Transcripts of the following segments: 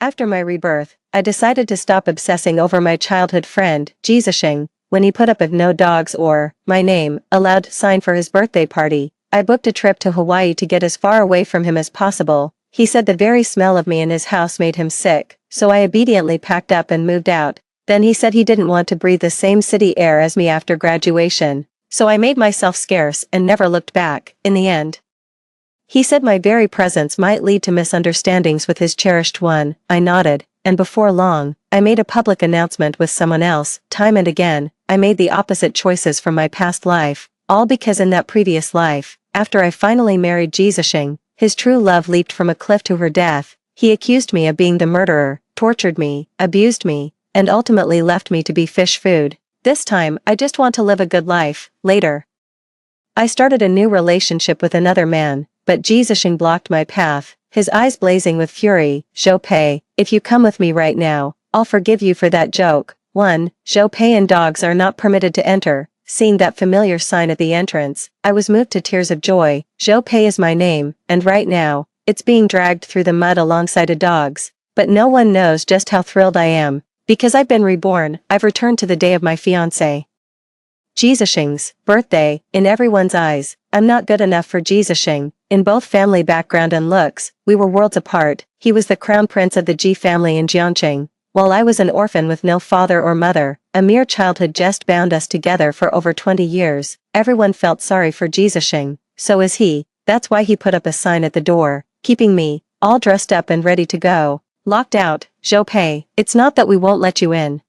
After my rebirth, I decided to stop obsessing over my childhood friend, Jizashing, when he put up a no dogs or my name allowed sign for his birthday party. I booked a trip to Hawaii to get as far away from him as possible. He said the very smell of me in his house made him sick, so I obediently packed up and moved out. Then he said he didn't want to breathe the same city air as me after graduation, so I made myself scarce and never looked back. In the end, he said my very presence might lead to misunderstandings with his cherished one. I nodded, and before long, I made a public announcement with someone else. Time and again, I made the opposite choices from my past life, all because in that previous life, after I finally married Jizashing, his true love leaped from a cliff to her death. He accused me of being the murderer, tortured me, abused me, and ultimately left me to be fish food. This time, I just want to live a good life. Later, I started a new relationship with another man, but Jizashing blocked my path, his eyes blazing with fury. Zhou, if you come with me right now, I'll forgive you for that joke. 1. Zhou and dogs are not permitted to enter. Seeing that familiar sign at the entrance, I was moved to tears of joy. Zhou is my name, and right now, it's being dragged through the mud alongside of dogs. But no one knows just how thrilled I am. Because I've been reborn, I've returned to the day of my fiancé. Jizashing's birthday. In everyone's eyes, I'm not good enough for Jizashing. In both family background and looks, we were worlds apart. He was the crown prince of the Ji family in Jiangqing, while I was an orphan with no father or mother. A mere childhood just bound us together for over 20 years. Everyone felt sorry for Jizashing, so is he. That's why he put up a sign at the door, keeping me, all dressed up and ready to go. Locked out. Zhou, it's not that we won't let you in.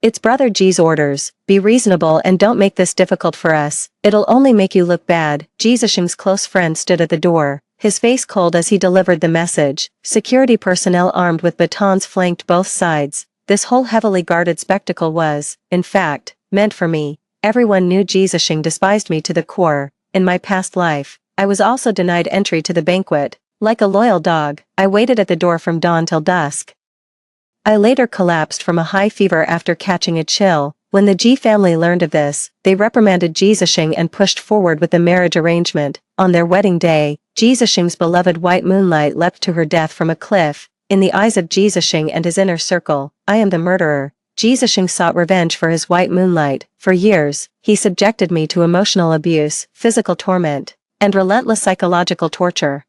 It's Brother Ji's orders. Be reasonable and don't make this difficult for us. It'll only make you look bad. Jizashing's close friend stood at the door, his face cold as he delivered the message. Security personnel armed with batons flanked both sides. This whole heavily guarded spectacle was, in fact, meant for me. Everyone knew Jizashing despised me to the core. In my past life, I was also denied entry to the banquet. Like a loyal dog, I waited at the door from dawn till dusk. I later collapsed from a high fever after catching a chill. When the Ji family learned of this, they reprimanded Jizashing and pushed forward with the marriage arrangement. On their wedding day, Jizashing's beloved white moonlight leapt to her death from a cliff. In the eyes of Jizashing and his inner circle, I am the murderer. Jizashing sought revenge for his white moonlight. For years, he subjected me to emotional abuse, physical torment, and relentless psychological torture.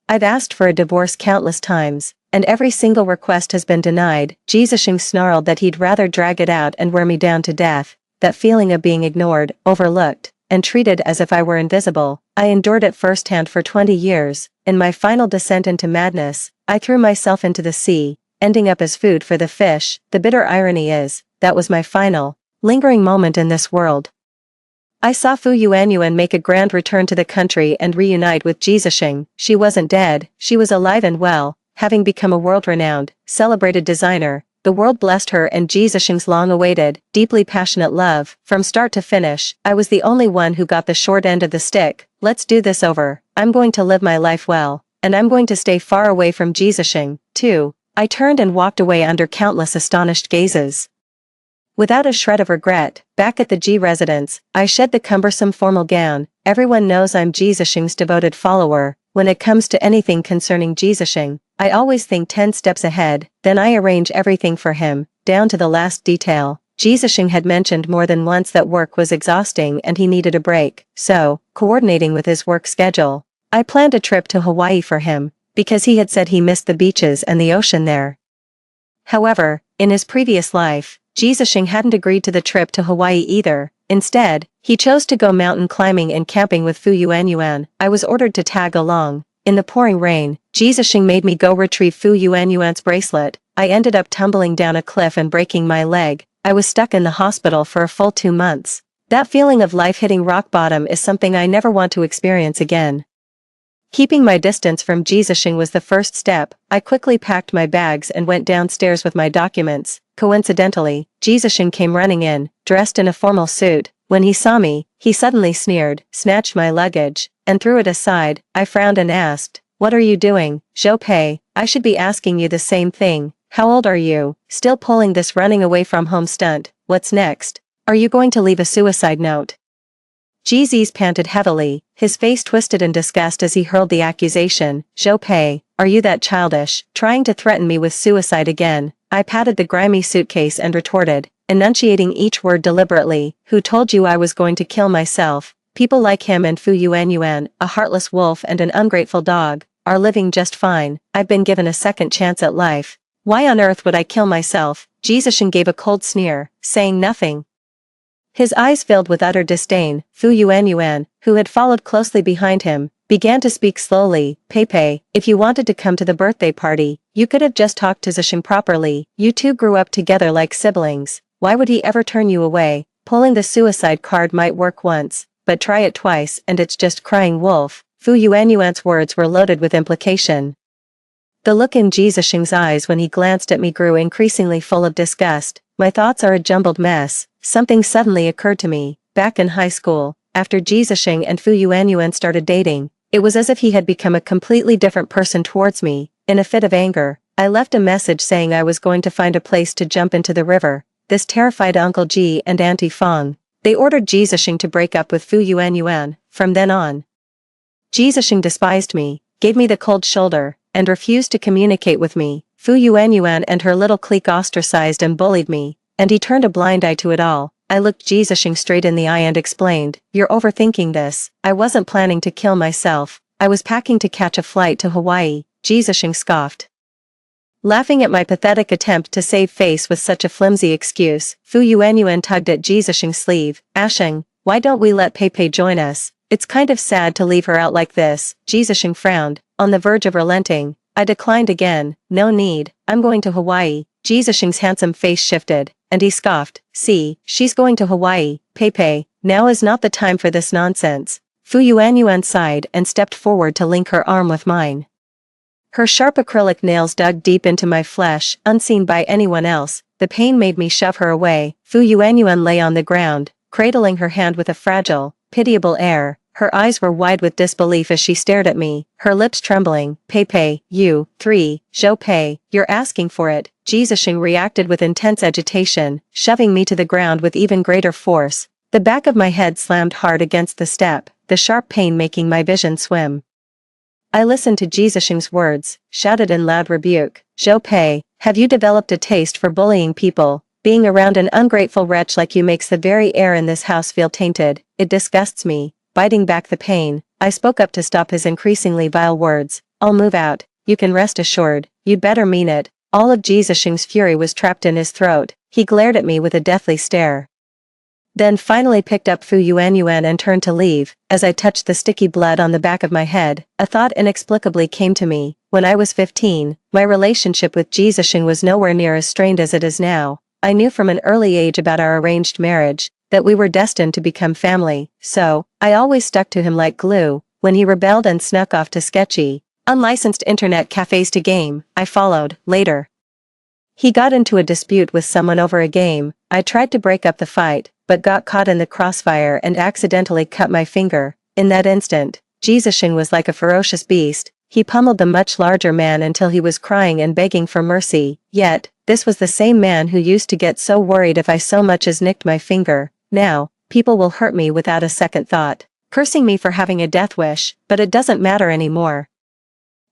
I've asked for a divorce countless times, and every single request has been denied. Jizashing snarled that he'd rather drag it out and wear me down to death. That feeling of being ignored, overlooked, and treated as if I were invisible, I endured it firsthand for 20 years. In my final descent into madness, I threw myself into the sea, ending up as food for the fish. The bitter irony is, that was my final, lingering moment in this world. I saw Fu Yuanyuan make a grand return to the country and reunite with Jizashing. She wasn't dead, she was alive and well, having become a world-renowned, celebrated designer. The world blessed her and Jizashing's long-awaited, deeply passionate love. From start to finish, I was the only one who got the short end of the stick. Let's do this over. I'm going to live my life well, and I'm going to stay far away from Jizashing, too. I turned and walked away under countless astonished gazes. Without a shred of regret, back at the Ji residence, I shed the cumbersome formal gown. Everyone knows I'm Jizashing's devoted follower. When it comes to anything concerning Jizashing, I always think 10 steps ahead, then I arrange everything for him, down to the last detail. Jizashing had mentioned more than once that work was exhausting and he needed a break, so, coordinating with his work schedule, I planned a trip to Hawaii for him, because he had said he missed the beaches and the ocean there. However, in his previous life, Jizashing hadn't agreed to the trip to Hawaii either. Instead, he chose to go mountain climbing and camping with Fu Yuanyuan. I was ordered to tag along. In the pouring rain, Jizashing made me go retrieve Fu Yuanyuan's bracelet. I ended up tumbling down a cliff and breaking my leg. I was stuck in the hospital for a full 2 months. That feeling of life hitting rock bottom is something I never want to experience again. Keeping my distance from Jizashing was the first step. I quickly packed my bags and went downstairs with my documents. Coincidentally, Jizashing came running in, dressed in a formal suit. When he saw me, he suddenly sneered, snatched my luggage, and threw it aside. I frowned and asked, "What are you doing, Zhou? I should be asking you the same thing. How old are you? Still pulling this running away from home stunt? What's next? Are you going to leave a suicide note?" Jizi's panted heavily, his face twisted in disgust as he hurled the accusation. "Zhou, are you that childish, trying to threaten me with suicide again? I patted the grimy suitcase and retorted, enunciating each word deliberately, who told you I was going to kill myself? People like him and Fu Yuanyuan, a heartless wolf and an ungrateful dog, are living just fine. I've been given a second chance at life. Why on earth would I kill myself? Jizashin gave a cold sneer, saying nothing. His eyes filled with utter disdain. Fu Yuanyuan, who had followed closely behind him, began to speak slowly. Peipei, if you wanted to come to the birthday party, you could have just talked to Zisheng properly. You two grew up together like siblings. Why would he ever turn you away? Pulling the suicide card might work once, but try it twice and it's just crying wolf. Fu Yuanyuan's words were loaded with implication. The look in Jizasheng's eyes when he glanced at me grew increasingly full of disgust. My thoughts are a jumbled mess. Something suddenly occurred to me. Back in high school, after Jizasheng and Fu Yuanyuan started dating, it was as if he had become a completely different person towards me. In a fit of anger, I left a message saying I was going to find a place to jump into the river. This terrified Uncle Ji and Auntie Fong. They ordered Jizasheng to break up with Fu Yuanyuan. From then on, Jizasheng despised me, gave me the cold shoulder, and refused to communicate with me. Fu Yuanyuan and her little clique ostracized and bullied me, and he turned a blind eye to it all. I looked Jizasheng straight in the eye and explained, "You're overthinking this. I wasn't planning to kill myself. I was packing to catch a flight to Hawaii." Jizasheng scoffed, laughing at my pathetic attempt to save face with such a flimsy excuse. Fu Yuanyuan tugged at Jizasheng's sleeve. "Asheng, why don't we let Peipei join us? It's kind of sad to leave her out like this." Jizasheng frowned, on the verge of relenting. I declined again. "No need, I'm going to Hawaii." Jizasheng's handsome face shifted, and he scoffed. "See, she's going to Hawaii. Peipei, now is not the time for this nonsense." Fu Yuanyuan sighed and stepped forward to link her arm with mine. Her sharp acrylic nails dug deep into my flesh, unseen by anyone else. The pain made me shove her away. Fu Yuanyuan lay on the ground, cradling her hand with a fragile, pitiable air. Her eyes were wide with disbelief as she stared at me, her lips trembling. "Peipei, you, 3, Zhou Pei, you're asking for it." Jizasheng reacted with intense agitation, shoving me to the ground with even greater force. The back of my head slammed hard against the step, the sharp pain making my vision swim. I listened to Jizasheng's words, shouted in loud rebuke. "Zhou Pei, have you developed a taste for bullying people? Being around an ungrateful wretch like you makes the very air in this house feel tainted. It disgusts me." Biting back the pain, I spoke up to stop his increasingly vile words. "I'll move out, you can rest assured. You'd better mean it." All of Jizasheng's fury was trapped in his throat. He glared at me with a deathly stare, then finally picked up Fu Yuanyuan and turned to leave. As I touched the sticky blood on the back of my head, a thought inexplicably came to me. When I was 15, my relationship with Jizasheng was nowhere near as strained as it is now. I knew from an early age about our arranged marriage, that we were destined to become family, so I always stuck to him like glue. When he rebelled and snuck off to sketchy, unlicensed internet cafes to game, I followed. Later, he got into a dispute with someone over a game. I tried to break up the fight, but got caught in the crossfire and accidentally cut my finger. In that instant, Jizasheng was like a ferocious beast. He pummeled the much larger man until he was crying and begging for mercy. Yet, this was the same man who used to get so worried if I so much as nicked my finger. Now, people will hurt me without a second thought, cursing me for having a death wish, but it doesn't matter anymore.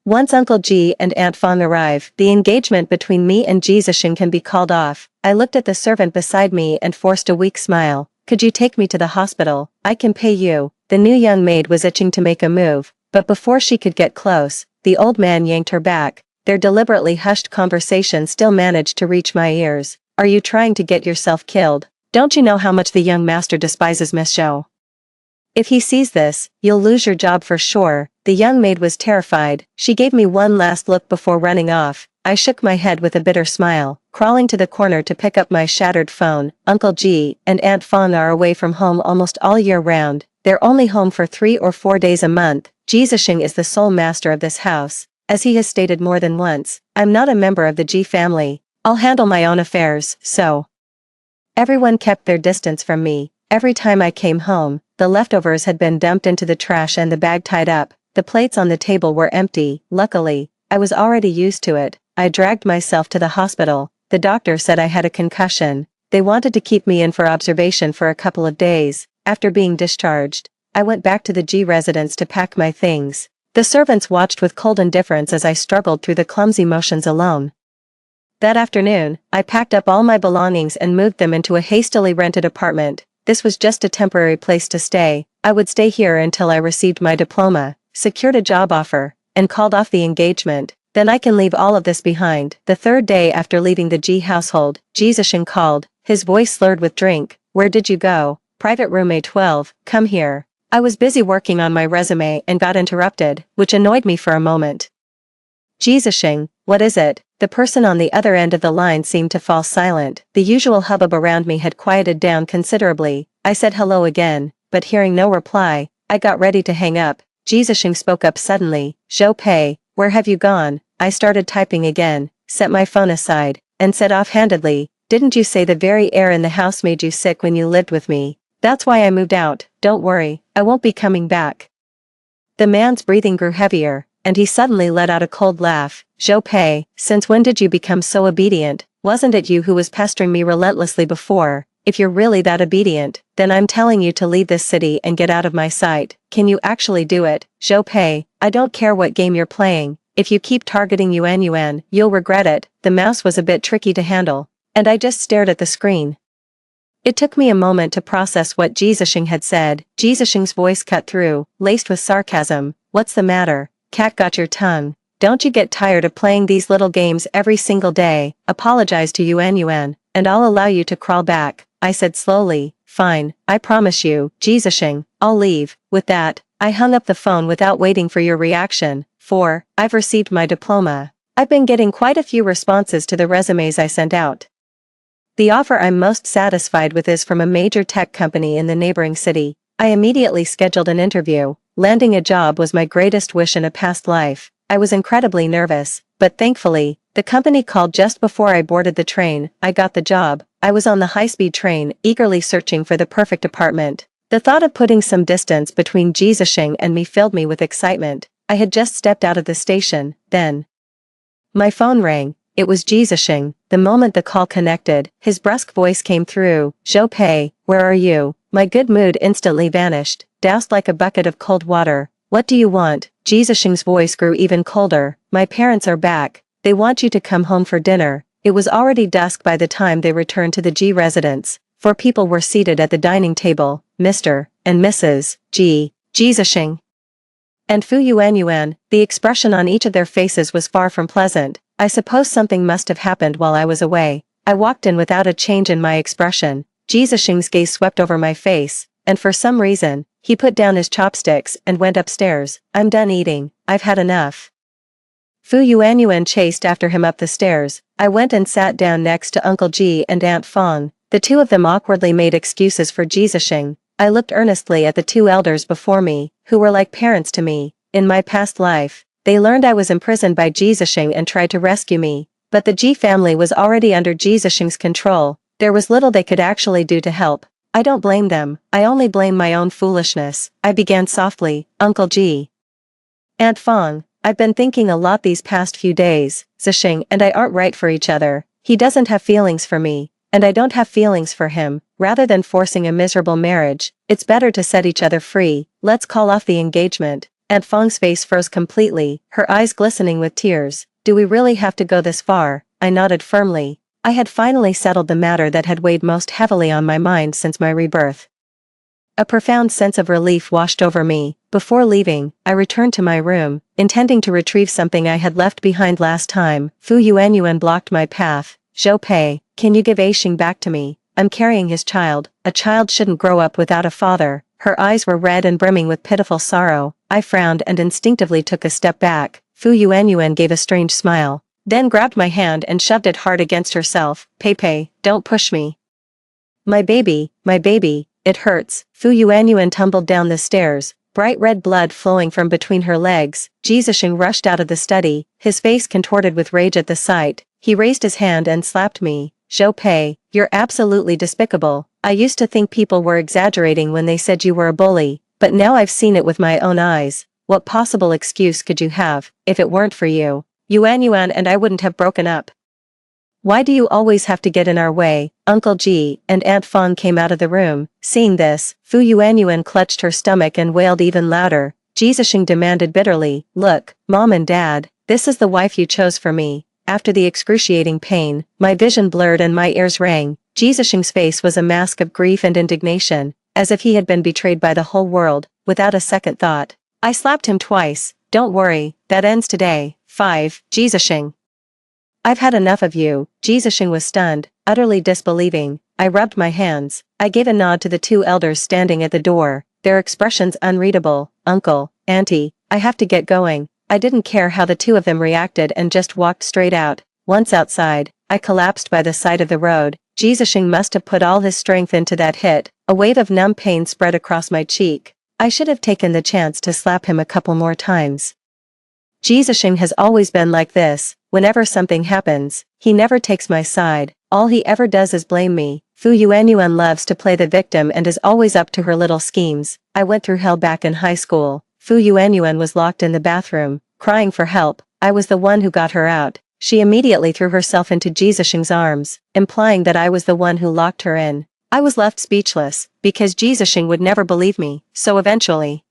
Once Uncle Ji and Aunt Fong arrive, the engagement between me and Jizasheng can be called off. I looked at the servant beside me and forced a weak smile. "Could you take me to the hospital? I can pay you." The new young maid was itching to make a move, but before she could get close, the old man yanked her back. Their deliberately hushed conversation still managed to reach my ears. "Are you trying to get yourself killed? Don't you know how much the young master despises Miss Zhou? If he sees this, you'll lose your job for sure." The young maid was terrified. She gave me one last look before running off. I shook my head with a bitter smile, crawling to the corner to pick up my shattered phone. Uncle Ji and Aunt Fong are away from home almost all year round. They're only home for 3 or 4 days a month. Jizasheng is the sole master of this house. As he has stated more than once, I'm not a member of the Ji family. I'll handle my own affairs, so. Everyone kept their distance from me. Every time I came home, the leftovers had been dumped into the trash and the bag tied up. The plates on the table were empty. Luckily, I was already used to it. I dragged myself to the hospital. The doctor said I had a concussion. They wanted to keep me in for observation for a couple of days. After being discharged, I went back to the G residence to pack my things. The servants watched with cold indifference as I struggled through the clumsy motions alone. That afternoon, I packed up all my belongings and moved them into a hastily rented apartment. This was just a temporary place to stay. I would stay here until I received my diploma, secured a job offer, and called off the engagement. Then I can leave all of this behind. The third day after leaving the G household, Jesus called, his voice slurred with drink. Where did you go? Private roommate 12, come here. I was busy working on my resume and got interrupted, which annoyed me for a moment. Jesus, what is it? The person on the other end of the line seemed to fall silent. The usual hubbub around me had quieted down considerably. I said hello again, but hearing no reply, I got ready to hang up. Jesus spoke up suddenly. Pei, where have you gone? I started typing again, set my phone aside, and said offhandedly, didn't you say the very air in the house made you sick when you lived with me? That's why I moved out. Don't worry, I won't be coming back. The man's breathing grew heavier, and he suddenly let out a cold laugh. Pei, since when did you become so obedient? Wasn't it you who was pestering me relentlessly before? If you're really that obedient, then I'm telling you to leave this city and get out of my sight. Can you actually do it? Pei, I don't care what game you're playing. If you keep targeting Yuan, you'll regret it. The mouse was a bit tricky to handle, and I just stared at the screen. It took me a moment to process what Jizashing had said. Jizashing's voice cut through, laced with sarcasm. What's the matter? Cat got your tongue. Don't you get tired of playing these little games every single day? Apologize to Yuan, and I'll allow you to crawl back. I said slowly, fine, I promise you, Jizashing, I'll leave. With that, I hung up the phone without waiting for your reaction. 4. I've received my diploma. I've been getting quite a few responses to the resumes I sent out. The offer I'm most satisfied with is from a major tech company in the neighboring city. I immediately scheduled an interview. Landing a job was my greatest wish in a past life. I was incredibly nervous, but thankfully, the company called just before I boarded the train. I got the job. I was on the high-speed train, eagerly searching for the perfect apartment. The thought of putting some distance between Jizashing and me filled me with excitement. I had just stepped out of the station, then my phone rang. It was Jizashing. The moment the call connected, his brusque voice came through. Pei, where are you? My good mood instantly vanished, doused like a bucket of cold water. What do you want? Jizashing's voice grew even colder. My parents are back. They want you to come home for dinner. It was already dusk by the time they returned to the G residence. 4 people were seated at the dining table, Mr. and Mrs. Jizashing and Fu Yuan. The expression on each of their faces was far from pleasant. I suppose something must have happened while I was away. I walked in without a change in my expression. Jizashing's gaze swept over my face, and for some reason, he put down his chopsticks and went upstairs. I'm done eating. I've had enough. Fu Yuan chased after him up the stairs. I went and sat down next to Uncle Ji and Aunt Fong. The two of them awkwardly made excuses for Jizashing. I looked earnestly at the 2 elders before me, who were like parents to me. In my past life, they learned I was imprisoned by Jizashing and tried to rescue me. But the Ji family was already under Jizashing's control. There was little they could actually do to help. I don't blame them, I only blame my own foolishness. I began softly, Uncle Ji. Aunt Fong, I've been thinking a lot these past few days. Zishing and I aren't right for each other. He doesn't have feelings for me, and I don't have feelings for him. Rather than forcing a miserable marriage, it's better to set each other free. Let's call off the engagement. Aunt Fong's face froze completely, her eyes glistening with tears. Do we really have to go this far? I nodded firmly. I had finally settled the matter that had weighed most heavily on my mind since my rebirth. A profound sense of relief washed over me. Before leaving, I returned to my room, intending to retrieve something I had left behind last time. Fu Yuan blocked my path. Pei, can you give Aixing back to me? I'm carrying his child. A child shouldn't grow up without a father. Her eyes were red and brimming with pitiful sorrow. I frowned and instinctively took a step back. Fu Yuan gave a strange smile, then grabbed my hand and shoved it hard against herself. Pei, don't push me. My baby, it hurts. Fu Yuan tumbled down the stairs, bright red blood flowing from between her legs. Jizashing rushed out of the study, his face contorted with rage at the sight. He raised his hand and slapped me. Pei, you're absolutely despicable. I used to think people were exaggerating when they said you were a bully, but now I've seen it with my own eyes. What possible excuse could you have? If it weren't for you, Yuan and I wouldn't have broken up. Why do you always have to get in our way? Uncle Ji and Aunt Fong came out of the room. Seeing this, Fu Yuan clutched her stomach and wailed even louder. Jisashing demanded bitterly. Look, Mom and Dad, this is the wife you chose for me. After the excruciating pain, my vision blurred and my ears rang. Jisashing's face was a mask of grief and indignation, as if he had been betrayed by the whole world, without a second thought. I slapped him twice. Don't worry, that ends today. 5. Jisashing. I've had enough of you. Jisashing was stunned, utterly disbelieving. I rubbed my hands. I gave a nod to the two elders standing at the door, their expressions unreadable. Uncle, Auntie, I have to get going. I didn't care how the two of them reacted and just walked straight out. Once outside, I collapsed by the side of the road. Jisashing must have put all his strength into that hit. A wave of numb pain spread across my cheek. I should have taken the chance to slap him a couple more times. Jisashing has always been like this. Whenever something happens, he never takes my side. All he ever does is blame me. Fu Yuanyuan loves to play the victim and is always up to her little schemes. I went through hell back in high school. Fu Yuanyuan was locked in the bathroom, crying for help. I was the one who got her out. She immediately threw herself into Jisashing's arms, implying that I was the one who locked her in. I was left speechless, because Jisashing would never believe me, so eventually,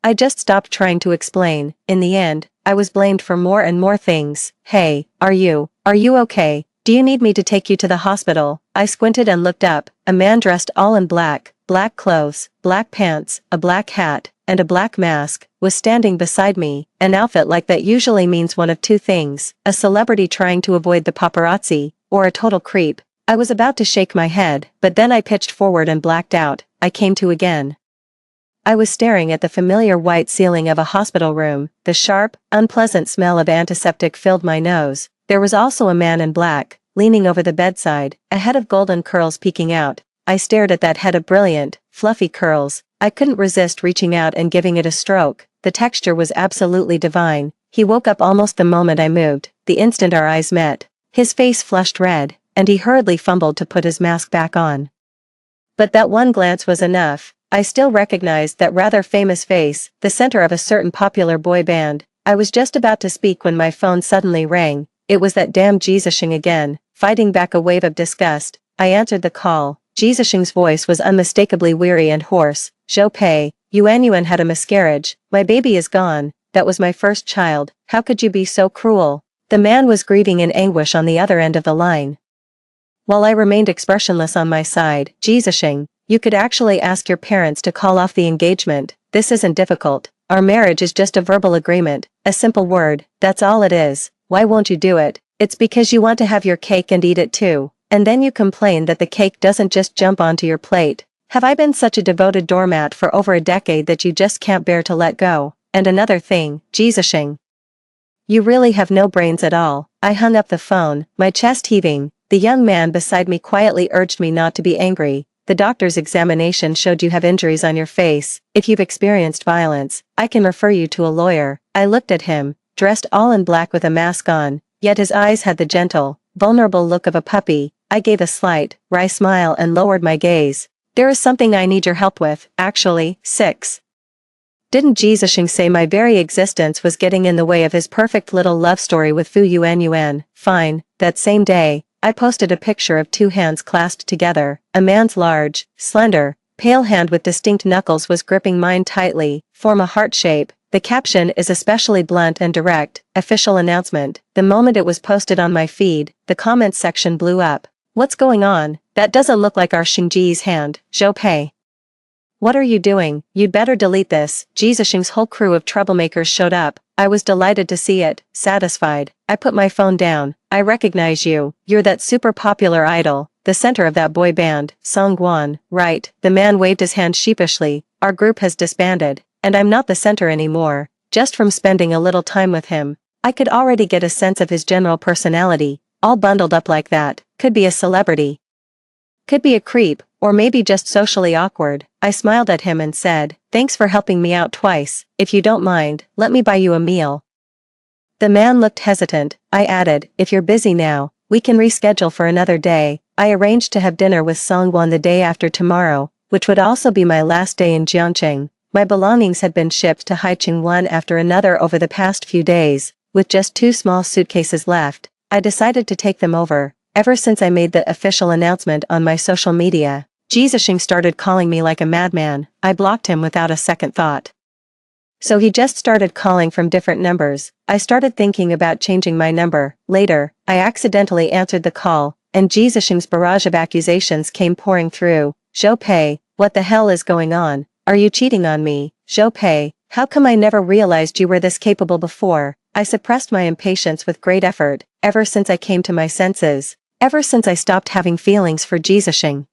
I just stopped trying to explain. In the end, I was blamed for more and more things. Hey, are you okay? Do you need me to take you to the hospital? I squinted and looked up. A man dressed all in black, black clothes, black pants, a black hat, and a black mask, was standing beside me. An outfit like that usually means one of two things: a celebrity trying to avoid the paparazzi, or a total creep. I was about to shake my head, but then I pitched forward and blacked out. I came to again. I was staring at the familiar white ceiling of a hospital room. The sharp, unpleasant smell of antiseptic filled my nose. There was also a man in black, leaning over the bedside, a head of golden curls peeking out. I stared at that head of brilliant, fluffy curls. I couldn't resist reaching out and giving it a stroke. The texture was absolutely divine. He woke up almost the moment I moved, the instant our eyes met. His face flushed red, and he hurriedly fumbled to put his mask back on. But that one glance was enough. I still recognized that rather famous face, the center of a certain popular boy band. I was just about to speak when my phone suddenly rang. It was that damn Jisashing again, fighting back a wave of disgust. I answered the call. Jisashing's voice was unmistakably weary and hoarse. Zhou Pei, Yuanyuan had a miscarriage. My baby is gone. That was my first child. How could you be so cruel? The man was grieving in anguish on the other end of the line. While I remained expressionless on my side, Jisashing, you could actually ask your parents to call off the engagement. This isn't difficult. Our marriage is just a verbal agreement, a simple word, that's all it is. Why won't you do it? It's because you want to have your cake and eat it too. And then you complain that the cake doesn't just jump onto your plate. Have I been such a devoted doormat for over a decade that you just can't bear to let go? And another thing, Jisashing, you really have no brains at all. I hung up the phone, my chest heaving. The young man beside me quietly urged me not to be angry. The doctor's examination showed you have injuries on your face. If you've experienced violence, I can refer you to a lawyer. I looked at him, dressed all in black with a mask on, yet his eyes had the gentle, vulnerable look of a puppy. I gave a slight, wry smile and lowered my gaze. There is something I need your help with, actually. 6. Didn't Jisashing say my very existence was getting in the way of his perfect little love story with Fu Yuanyuan? Fine. That same day, I posted a picture of two hands clasped together. A man's large, slender, pale hand with distinct knuckles was gripping mine tightly, form a heart shape. The caption is especially blunt and direct. Official announcement. The moment it was posted on my feed, the comments section blew up. What's going on? That doesn't look like our Xingji's hand. Zhou Pei, what are you doing? You'd better delete this. Jisashing's whole crew of troublemakers showed up. I was delighted to see it, satisfied. I put my phone down. I recognize you. You're that super popular idol, the center of that boy band, Songguan, right? The man waved his hand sheepishly. Our group has disbanded, and I'm not the center anymore. Just from spending a little time with him, I could already get a sense of his general personality. All bundled up like that. Could be a celebrity. Could be a creep, or maybe just socially awkward. I smiled at him and said, thanks for helping me out twice. If you don't mind, let me buy you a meal. The man looked hesitant. I added, if you're busy now, we can reschedule for another day. I arranged to have dinner with Songguan the day after tomorrow, which would also be my last day in Jiangcheng. My belongings had been shipped to Haicheng one after another over the past few days, with just 2 small suitcases left. I decided to take them over. Ever since I made the official announcement on my social media, Jisashing started calling me like a madman. I blocked him without a second thought. So he just started calling from different numbers. I started thinking about changing my number. Later, I accidentally answered the call, and Jisashing's barrage of accusations came pouring through. Zhou, what the hell is going on? Are you cheating on me? Zhou, how come I never realized you were this capable before? I suppressed my impatience with great effort, ever since I came to my senses. Ever since I stopped having feelings for Jisashing.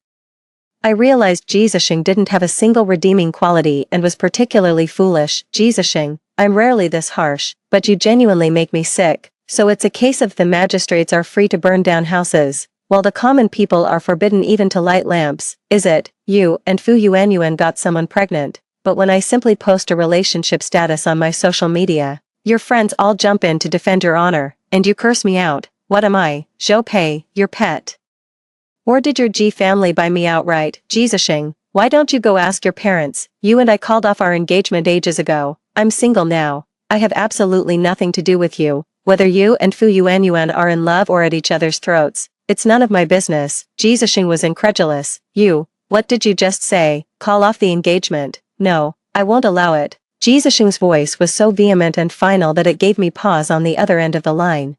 I realized Jisashing didn't have a single redeeming quality and was particularly foolish. Jisashing, I'm rarely this harsh, but you genuinely make me sick. So it's a case of the magistrates are free to burn down houses, while the common people are forbidden even to light lamps, is it? You and Fu Yuanyuan got someone pregnant, but when I simply post a relationship status on my social media, your friends all jump in to defend your honor, and you curse me out. What am I, Zhou, your pet? Or did your Ji family buy me outright? Jisashing, why don't you go ask your parents? You and I called off our engagement ages ago. I'm single now. I have absolutely nothing to do with you. Whether you and Fu Yuanyuan are in love or at each other's throats, it's none of my business. Jisashing was incredulous. What did you just say? Call off the engagement? No, I won't allow it. Jisashing's voice was so vehement and final that it gave me pause on the other end of the line.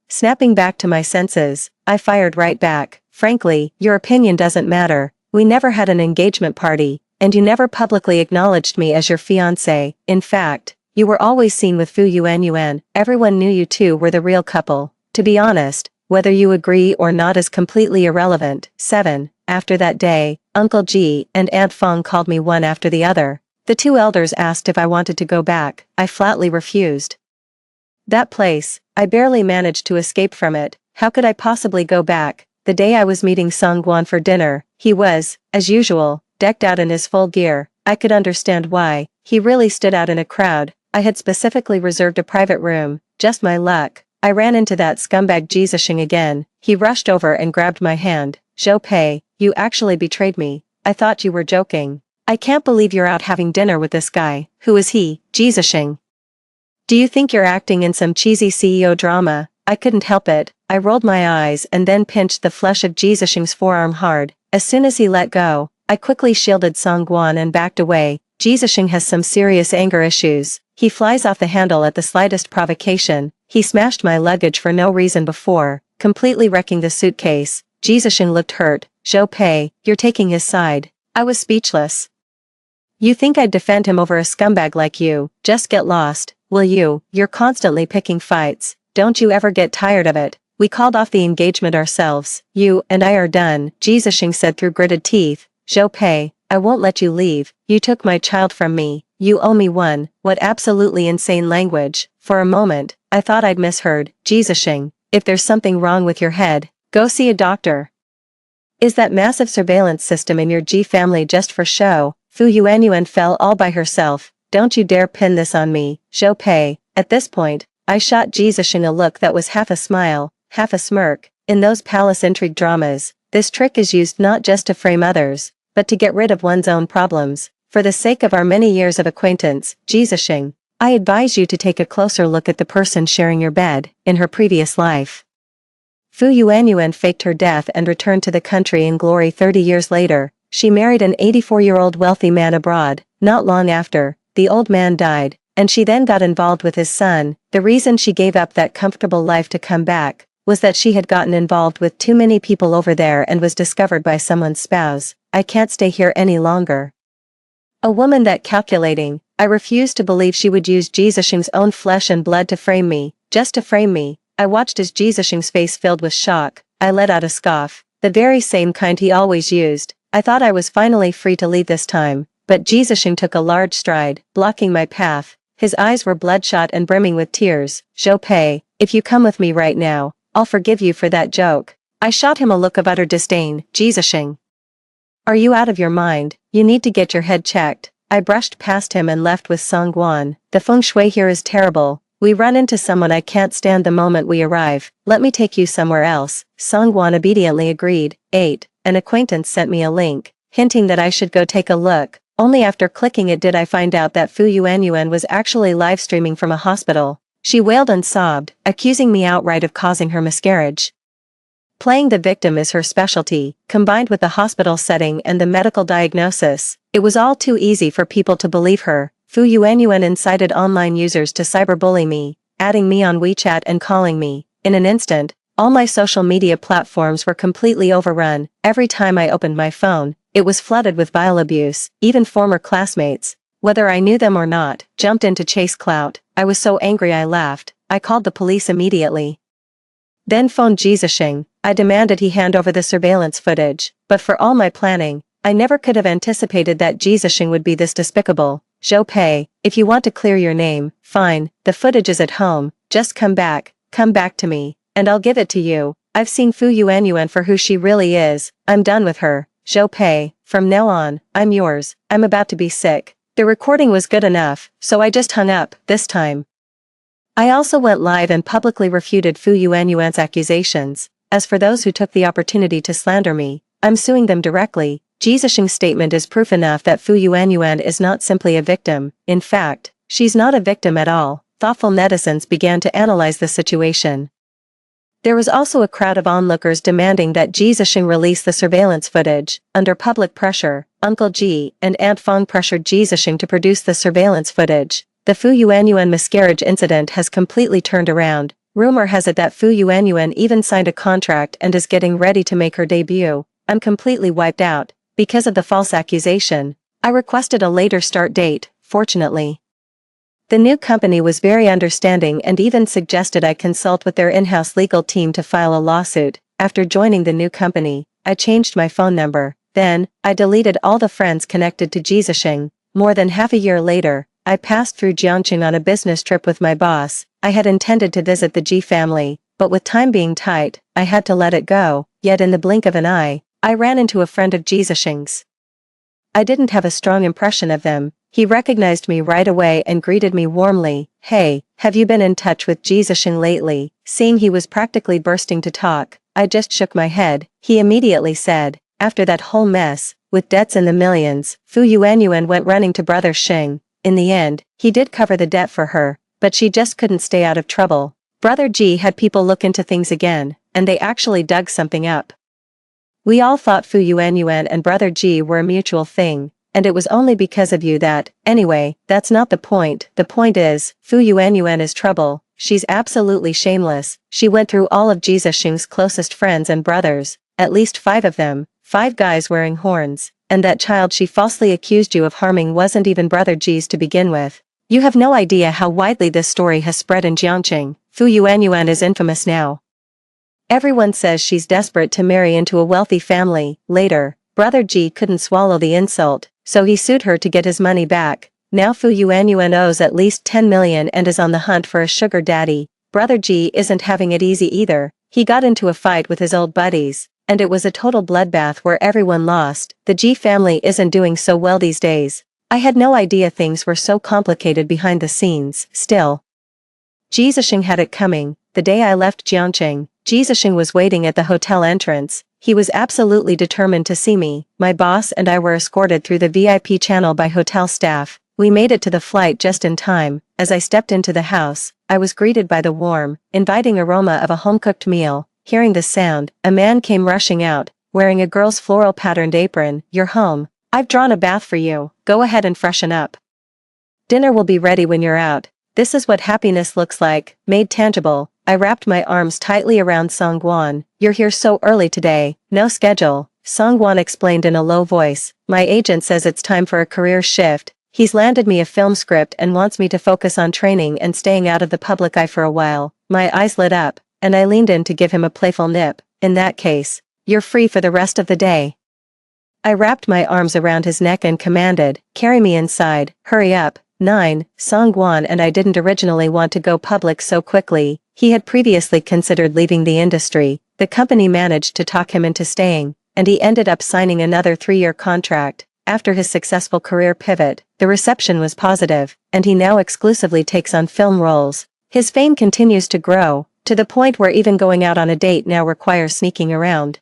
Snapping back to my senses, I fired right back. Frankly, your opinion doesn't matter. We never had an engagement party, and you never publicly acknowledged me as your fiancé. In fact, you were always seen with Fu Yuanyuan. Everyone knew you two were the real couple. To be honest, whether you agree or not is completely irrelevant. 7. After that day, Uncle Ji and Aunt Feng called me one after the other. The two elders asked if I wanted to go back. I flatly refused. That place, I barely managed to escape from it. How could I possibly go back? The day I was meeting Songguan for dinner, he was, as usual, decked out in his full gear. I could understand why. He really stood out in a crowd. I had specifically reserved a private room. Just my luck. I ran into that scumbag Jisashing again. He rushed over and grabbed my hand. Zhou, you actually betrayed me. I thought you were joking. I can't believe you're out having dinner with this guy. Who is he? Jisashing. Do you think you're acting in some cheesy CEO drama? I couldn't help it. I rolled my eyes and then pinched the flesh of Jisashing's forearm hard. As soon as he let go, I quickly shielded Songguan and backed away. Jisashing has some serious anger issues. He flies off the handle at the slightest provocation. He smashed my luggage for no reason before, completely wrecking the suitcase. Jisashing looked hurt. Zhou, you're taking his side. I was speechless. You think I'd defend him over a scumbag like you? Just get lost, will you? You're constantly picking fights. Don't you ever get tired of it? We called off the engagement ourselves. You and I are done, Jisashing said through gritted teeth. Zhou, I won't let you leave. You took my child from me. You owe me one. What absolutely insane language. For a moment, I thought I'd misheard. Jisashing, if there's something wrong with your head, go see a doctor. Is that massive surveillance system in your Ji family just for show? Fu Yuanyuan fell all by herself. Don't you dare pin this on me, Zhou. At this point, I shot Jisashing a look that was half a smile, half a smirk. In those palace intrigue dramas, this trick is used not just to frame others, but to get rid of one's own problems. For the sake of our many years of acquaintance, Jisashing, I advise you to take a closer look at the person sharing your bed, in her previous life. Fu Yuanyuan faked her death and returned to the country in glory 30 years later. She married an 84-year-old wealthy man abroad. Not long after, the old man died, and she then got involved with his son. The reason she gave up that comfortable life to come back was that she had gotten involved with too many people over there and was discovered by someone's spouse. I can't stay here any longer. A woman that calculating. I refused to believe she would use Jisashing's own flesh and blood to frame me, just to frame me. I watched as Jisashing's face filled with shock. I let out a scoff, the very same kind he always used. I thought I was finally free to leave this time, but Jisashing took a large stride, blocking my path. His eyes were bloodshot and brimming with tears. Zhou, if you come with me right now, I'll forgive you for that joke. I shot him a look of utter disdain. Jisashing, are you out of your mind? You need to get your head checked. I brushed past him and left with Songguan. The feng shui here is terrible. We run into someone I can't stand the moment we arrive. Let me take you somewhere else. Songguan obediently agreed. 8. An acquaintance sent me a link, hinting that I should go take a look. Only after clicking it did I find out that Fu Yuanyuan was actually live streaming from a hospital. She wailed and sobbed, accusing me outright of causing her miscarriage. Playing the victim is her specialty, combined with the hospital setting and the medical diagnosis. It was all too easy for people to believe her. Fu Yuanyuan incited online users to cyberbully me, adding me on WeChat and calling me. In an instant, all my social media platforms were completely overrun. Every time I opened my phone, it was flooded with vile abuse. Even former classmates, whether I knew them or not, jumped in to chase clout. I was so angry I laughed. I called the police immediately. Then phoned Jizashing. I demanded he hand over the surveillance footage, but for all my planning, I never could have anticipated that Jizashing would be this despicable. Zhou Pei, if you want to clear your name, fine, the footage is at home, just come back to me, and I'll give it to you. I've seen Fu Yuanyuan for who she really is. I'm done with her. Zhou Pei, from now on, I'm yours. I'm about to be sick. The recording was good enough, so I just hung up, this time. I also went live and publicly refuted Fu Yuanyuan's accusations. As for those who took the opportunity to slander me, I'm suing them directly. Jizashing's statement is proof enough that Fu Yuanyuan is not simply a victim. In fact, she's not a victim at all. Thoughtful netizens began to analyze the situation. There was also a crowd of onlookers demanding that Jizashing release the surveillance footage. Under public pressure, Uncle Ji and Aunt Fong pressured Jizashing to produce the surveillance footage. The Fu Yuanyuan miscarriage incident has completely turned around. Rumor has it that Fu Yuanyuan even signed a contract and is getting ready to make her debut. I'm completely wiped out. Because of the false accusation, I requested a later start date, fortunately. The new company was very understanding and even suggested I consult with their in-house legal team to file a lawsuit. After joining the new company, I changed my phone number. Then, I deleted all the friends connected to Jizashing. More than half a year later, I passed through Jiangqing on a business trip with my boss. I had intended to visit the Ji family, but with time being tight, I had to let it go. Yet in the blink of an eye, I ran into a friend of Jizashing's. I didn't have a strong impression of them. He recognized me right away and greeted me warmly. Hey, have you been in touch with Jizashing lately? Seeing he was practically bursting to talk, I just shook my head. He immediately said, after that whole mess, with debts in the millions, Fu Yuanyuan went running to brother Xing. In the end, he did cover the debt for her, but she just couldn't stay out of trouble. Brother Ji had people look into things again, and they actually dug something up. We all thought Fu Yuanyuan and Brother Ji were a mutual thing, and it was only because of you that, anyway, that's not the point. The point is, Fu Yuanyuan is trouble. She's absolutely shameless. She went through all of Jizashing's closest friends and brothers, at least 5 of them, 5 guys wearing horns, and that child she falsely accused you of harming wasn't even Brother Ji's to begin with. You have no idea how widely this story has spread in Jiangqing. Fu Yuanyuan is infamous now. Everyone says she's desperate to marry into a wealthy family. Later, Brother Ji couldn't swallow the insult, so he sued her to get his money back. Now Fu Yuanyuan owes at least 10 million and is on the hunt for a sugar daddy. Brother Ji isn't having it easy either. He got into a fight with his old buddies, and it was a total bloodbath where everyone lost. The Ji family isn't doing so well these days. I had no idea things were so complicated behind the scenes. Still, Jizashing had it coming. The day I left Jiangqing, Jizashing was waiting at the hotel entrance. He was absolutely determined to see me. My boss and I were escorted through the VIP channel by hotel staff. We made it to the flight just in time. As I stepped into the house, I was greeted by the warm, inviting aroma of a home-cooked meal. Hearing the sound, a man came rushing out, wearing a girl's floral-patterned apron. You're home. I've drawn a bath for you. Go ahead and freshen up. Dinner will be ready when you're out. This is what happiness looks like, made tangible. I wrapped my arms tightly around Songguan. You're here so early today. No schedule. Songguan explained in a low voice. My agent says it's time for a career shift. He's landed me a film script and wants me to focus on training and staying out of the public eye for a while. My eyes lit up, and I leaned in to give him a playful nip. In that case, you're free for the rest of the day. I wrapped my arms around his neck and commanded, carry me inside. Hurry up. 9. Songguan and I didn't originally want to go public so quickly. He had previously considered leaving the industry. The company managed to talk him into staying, and he ended up signing another 3-year contract. After his successful career pivot, the reception was positive, and he now exclusively takes on film roles. His fame continues to grow, to the point where even going out on a date now requires sneaking around.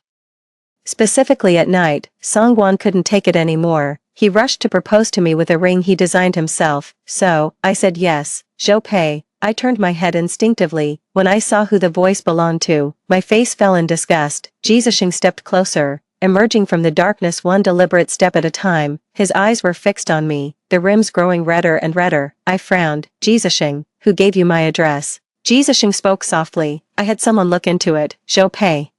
Specifically at night, Songguan couldn't take it anymore. He rushed to propose to me with a ring he designed himself, so I said yes. Zhou Pei. I turned my head instinctively. When I saw who the voice belonged to, my face fell in disgust. Jizashing stepped closer, emerging from the darkness one deliberate step at a time. His eyes were fixed on me, the rims growing redder and redder. I frowned. Jisashing, who gave you my address? Jisashing spoke softly. I had someone look into it. Zhou Pei.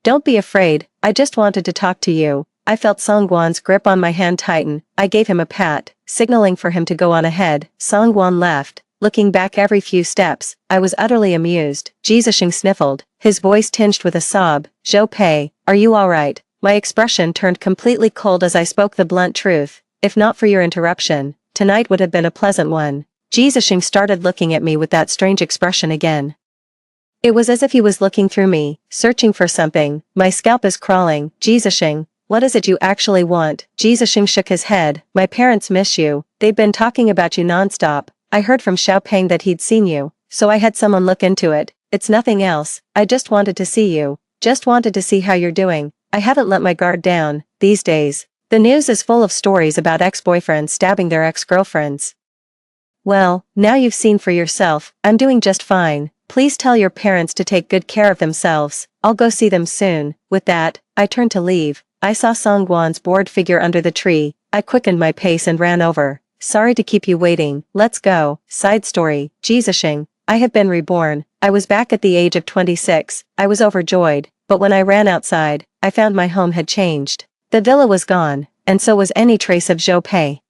Don't be afraid, I just wanted to talk to you. I felt Songguan's grip on my hand tighten. I gave him a pat, signaling for him to go on ahead. Songguan left, looking back every few steps. I was utterly amused. Jisashing sniffled, his voice tinged with a sob. Zhou Pei, are you alright? My expression turned completely cold as I spoke the blunt truth. If not for your interruption, tonight would have been a pleasant one. Jisashing started looking at me with that strange expression again. It was as if he was looking through me, searching for something. My scalp is crawling. Jisashing, what is it you actually want? Jisashing shook his head. My parents miss you. They've been talking about you nonstop. I heard from Xiaopeng that he'd seen you, so I had someone look into it. It's nothing else. I just wanted to see you. Just wanted to see how you're doing. I haven't let my guard down. These days, the news is full of stories about ex-boyfriends stabbing their ex-girlfriends. Well, now you've seen for yourself. I'm doing just fine. Please tell your parents to take good care of themselves. I'll go see them soon. With that, I turned to leave. I saw Songguan's bored figure under the tree. I quickened my pace and ran over. Sorry to keep you waiting. Let's go. Side story. Jisashing. I have been reborn. I was back at the age of 26. I was overjoyed, but when I ran outside, I found my home had changed. The villa was gone, and so was any trace of Zhou Pei.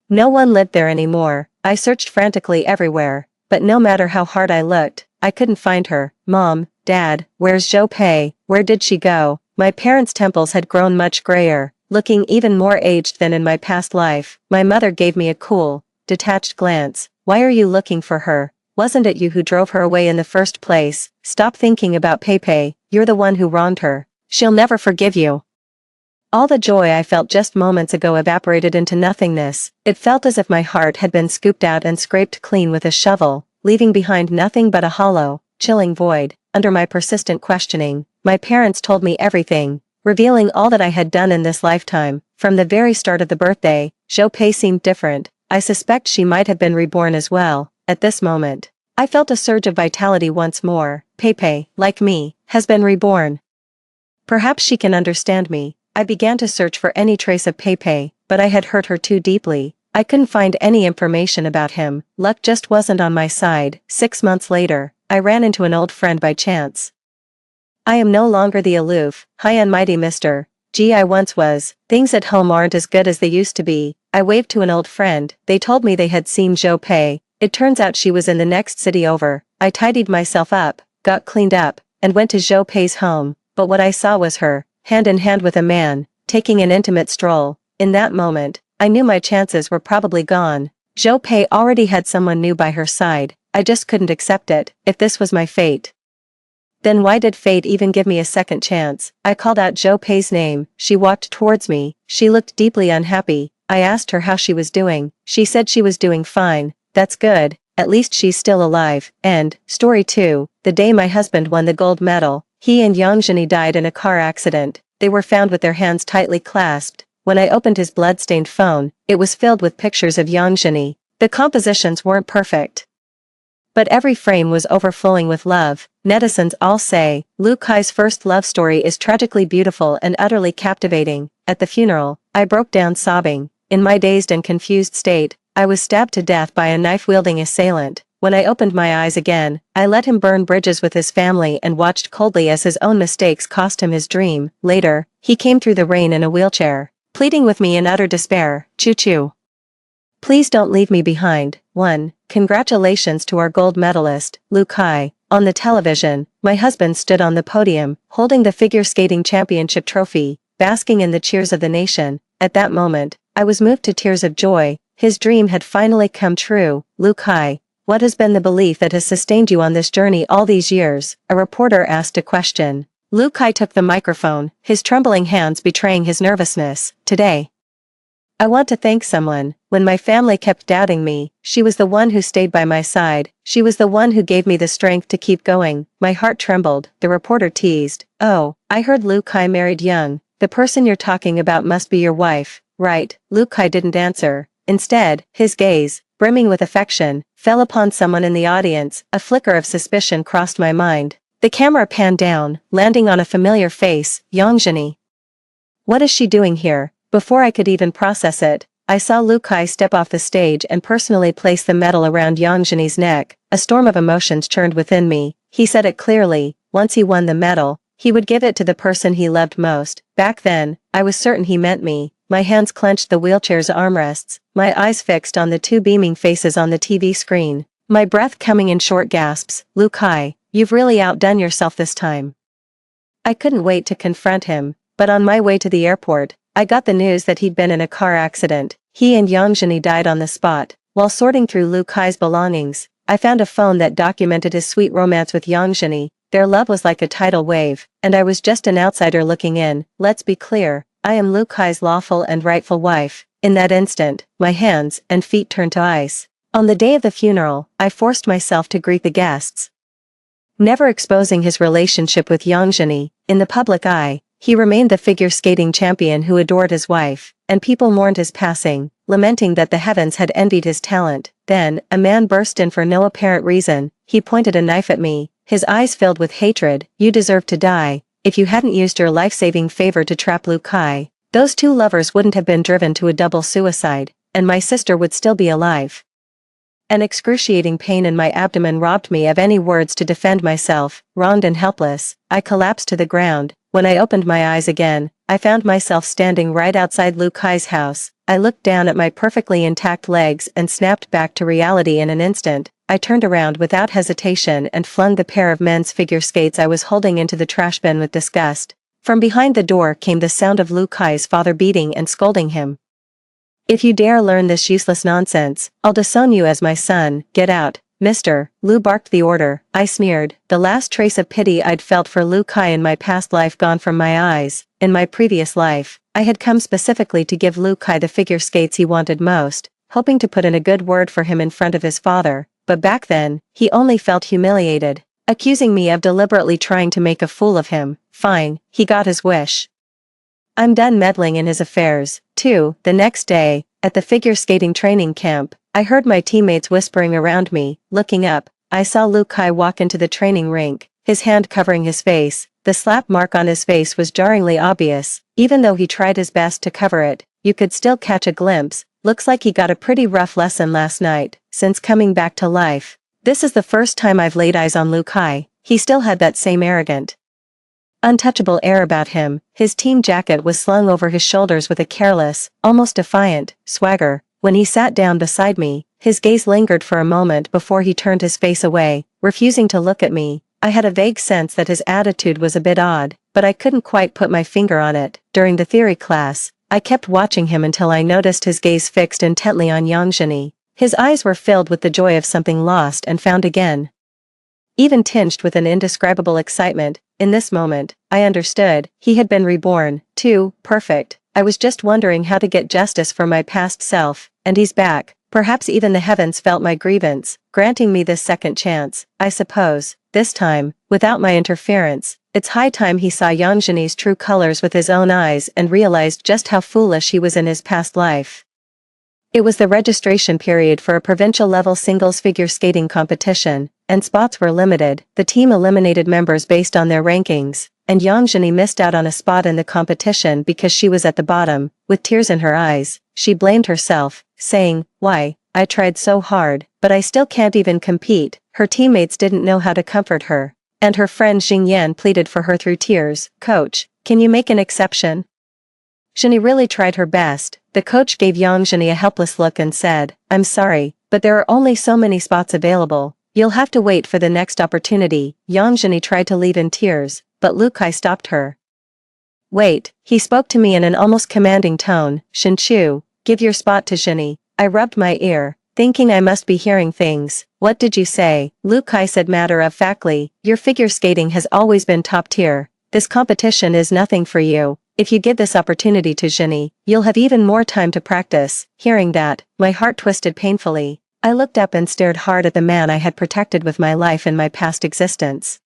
No one lived there anymore. I searched frantically everywhere, but no matter how hard I looked, I couldn't find her. Mom, Dad, where's Zhou Pei? Where did she go? My parents' temples had grown much grayer, looking even more aged than in my past life. My mother gave me a cool, detached glance. Why are you looking for her? Wasn't it you who drove her away in the first place? Stop thinking about Pei. You're the one who wronged her. She'll never forgive you. All the joy I felt just moments ago evaporated into nothingness. It felt as if my heart had been scooped out and scraped clean with a shovel, leaving behind nothing but a hollow, chilling void. Under my persistent questioning, my parents told me everything, revealing all that I had done in this lifetime. From the very start of the birthday, Zhou Pei seemed different. I suspect she might have been reborn as well. At this moment, I felt a surge of vitality once more. Pei, like me, has been reborn. Perhaps she can understand me. I began to search for any trace of Pei, but I had hurt her too deeply. I couldn't find any information about him. Luck just wasn't on my side. 6 months later, I ran into an old friend by chance. I am no longer the aloof, high and mighty Mr. G I once was. Things at home aren't as good as they used to be. I waved to an old friend. They told me they had seen Zhou Pei. It turns out she was in the next city over. I tidied myself up, got cleaned up, and went to Zhou Pei's home. But what I saw was her, hand in hand with a man, taking an intimate stroll. In that moment, I knew my chances were probably gone. Zhou Pei already had someone new by her side. I just couldn't accept it. If this was my fate, then why did fate even give me a second chance? I called out Zhou Pei's name. She walked towards me. She looked deeply unhappy. I asked her how she was doing. She said she was doing fine. That's good. At least she's still alive. And, story 2, the day my husband won the gold medal, he and Yang Zhini died in a car accident. They were found with their hands tightly clasped. When I opened his blood-stained phone, it was filled with pictures of Yang Zhini. The compositions weren't perfect, but every frame was overflowing with love. Netizens all say, Lu Kai's first love story is tragically beautiful and utterly captivating. At the funeral, I broke down sobbing. In my dazed and confused state, I was stabbed to death by a knife-wielding assailant. When I opened my eyes again, I let him burn bridges with his family and watched coldly as his own mistakes cost him his dream. Later, he came through the rain in a wheelchair, pleading with me in utter despair. Choo-choo. Please don't leave me behind. 1. Congratulations to our gold medalist, Lu Kai. On the television, my husband stood on the podium, holding the figure skating championship trophy, basking in the cheers of the nation. At that moment, I was moved to tears of joy. His dream had finally come true. Lu Kai, what has been the belief that has sustained you on this journey all these years? A reporter asked a question. Lu Kai took the microphone, his trembling hands betraying his nervousness. Today, I want to thank someone. When my family kept doubting me, she was the one who stayed by my side. She was the one who gave me the strength to keep going. My heart trembled. The reporter teased. Oh, I heard Lu Kai married young. The person you're talking about must be your wife, right? Lu Kai didn't answer. Instead, his gaze, brimming with affection, fell upon someone in the audience. A flicker of suspicion crossed my mind. The camera panned down, landing on a familiar face, Yang Zhini. What is she doing here? Before I could even process it, I saw Lu Kai step off the stage and personally place the medal around Yang Zhenyi's neck. A storm of emotions churned within me. He said it clearly, once he won the medal, he would give it to the person he loved most. Back then, I was certain he meant me. My hands clenched the wheelchair's armrests, my eyes fixed on the two beaming faces on the TV screen, my breath coming in short gasps. Lu Kai, you've really outdone yourself this time. I couldn't wait to confront him, but on my way to the airport, I got the news that he'd been in a car accident. He and Yang Zhenyi died on the spot. While sorting through Lu Kai's belongings, I found a phone that documented his sweet romance with Yang Zhenyi. Their love was like a tidal wave, and I was just an outsider looking in. Let's be clear, I am Lu Kai's lawful and rightful wife. In that instant, my hands and feet turned to ice. On the day of the funeral, I forced myself to greet the guests, never exposing his relationship with Yang Zhenyi. In the public eye, he remained the figure skating champion who adored his wife, and people mourned his passing, lamenting that the heavens had envied his talent. Then, a man burst in for no apparent reason. He pointed a knife at me, his eyes filled with hatred. You deserve to die. If you hadn't used your life-saving favor to trap Lu Kai, those two lovers wouldn't have been driven to a double suicide, and my sister would still be alive. An excruciating pain in my abdomen robbed me of any words to defend myself. Wronged and helpless, I collapsed to the ground. When I opened my eyes again, I found myself standing right outside Lu Kai's house. I looked down at my perfectly intact legs and snapped back to reality in an instant. I turned around without hesitation and flung the pair of men's figure skates I was holding into the trash bin with disgust. From behind the door came the sound of Lu Kai's father beating and scolding him. If you dare learn this useless nonsense, I'll disown you as my son. Get out, mister. Lu barked the order. I sneered, the last trace of pity I'd felt for Lu Kai in my past life gone from my eyes. In my previous life, I had come specifically to give Lu Kai the figure skates he wanted most, hoping to put in a good word for him in front of his father, but back then, he only felt humiliated, accusing me of deliberately trying to make a fool of him. Fine, he got his wish. I'm done meddling in his affairs, too. The next day, at the figure skating training camp, I heard my teammates whispering around me. Looking up, I saw Lu Kai walk into the training rink, his hand covering his face. The slap mark on his face was jarringly obvious. Even though he tried his best to cover it, you could still catch a glimpse. Looks like he got a pretty rough lesson last night. Since coming back to life, this is the first time I've laid eyes on Lu Kai. He still had that same arrogant, untouchable air about him. His team jacket was slung over his shoulders with a careless, almost defiant, swagger. When he sat down beside me, his gaze lingered for a moment before he turned his face away, refusing to look at me. I had a vague sense that his attitude was a bit odd, but I couldn't quite put my finger on it. During the theory class, I kept watching him until I noticed his gaze fixed intently on Yang Zhenyi. His eyes were filled with the joy of something lost and found again, even tinged with an indescribable excitement. In this moment, I understood. He had been reborn, too. Perfect. I was just wondering how to get justice for my past self, and he's back. Perhaps even the heavens felt my grievance, granting me this second chance, I suppose, this time, without my interference. It's high time he saw Yang Zhenyi's true colors with his own eyes and realized just how foolish he was in his past life. It was the registration period for a provincial-level singles figure skating competition, and spots were limited. The team eliminated members based on their rankings, and Yang Zhenyi missed out on a spot in the competition because she was at the bottom. With tears in her eyes, she blamed herself, saying, "Why, I tried so hard, but I still can't even compete." Her teammates didn't know how to comfort her, and her friend Xingyan pleaded for her through tears. "Coach, can you make an exception?" Zhenyi really tried her best. The coach gave Yang Zhenyi a helpless look and said, "I'm sorry, but there are only so many spots available. You'll have to wait for the next opportunity." Yang Zhenyi tried to leave in tears, but Lu Kai stopped her. "Wait," he spoke to me in an almost commanding tone. "Shinchu, give your spot to Zhenyi." I rubbed my ear, thinking I must be hearing things. "What did you say?" Lu Kai said matter-of-factly, "Your figure skating has always been top tier. This competition is nothing for you. If you give this opportunity to Zhenyi, you'll have even more time to practice." Hearing that, my heart twisted painfully. I looked up and stared hard at the man I had protected with my life in my past existence.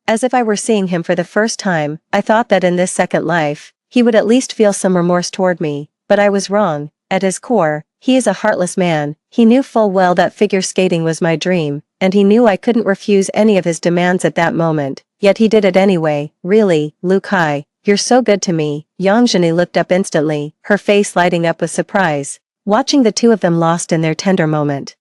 As if I were seeing him for the first time, I thought that in this second life, he would at least feel some remorse toward me, but I was wrong. At his core, he is a heartless man. He knew full well that figure skating was my dream, and he knew I couldn't refuse any of his demands at that moment, yet he did it anyway. Really, Lu Kai, you're so good to me." Yang Zheni looked up instantly, her face lighting up with surprise, watching the two of them lost in their tender moment.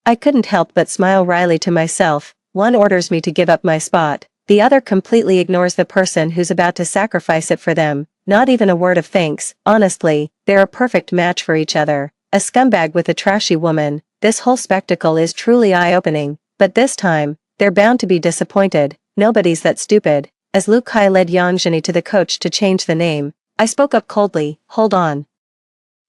I couldn't help but smile wryly to myself. One orders me to give up my spot, the other completely ignores the person who's about to sacrifice it for them, not even a word of thanks. Honestly, they're a perfect match for each other. A scumbag with a trashy woman. This whole spectacle is truly eye-opening, but this time, they're bound to be disappointed. Nobody's that stupid. As Lu Kai led Yang Zheni to the coach to change the name, I spoke up coldly, "Hold on.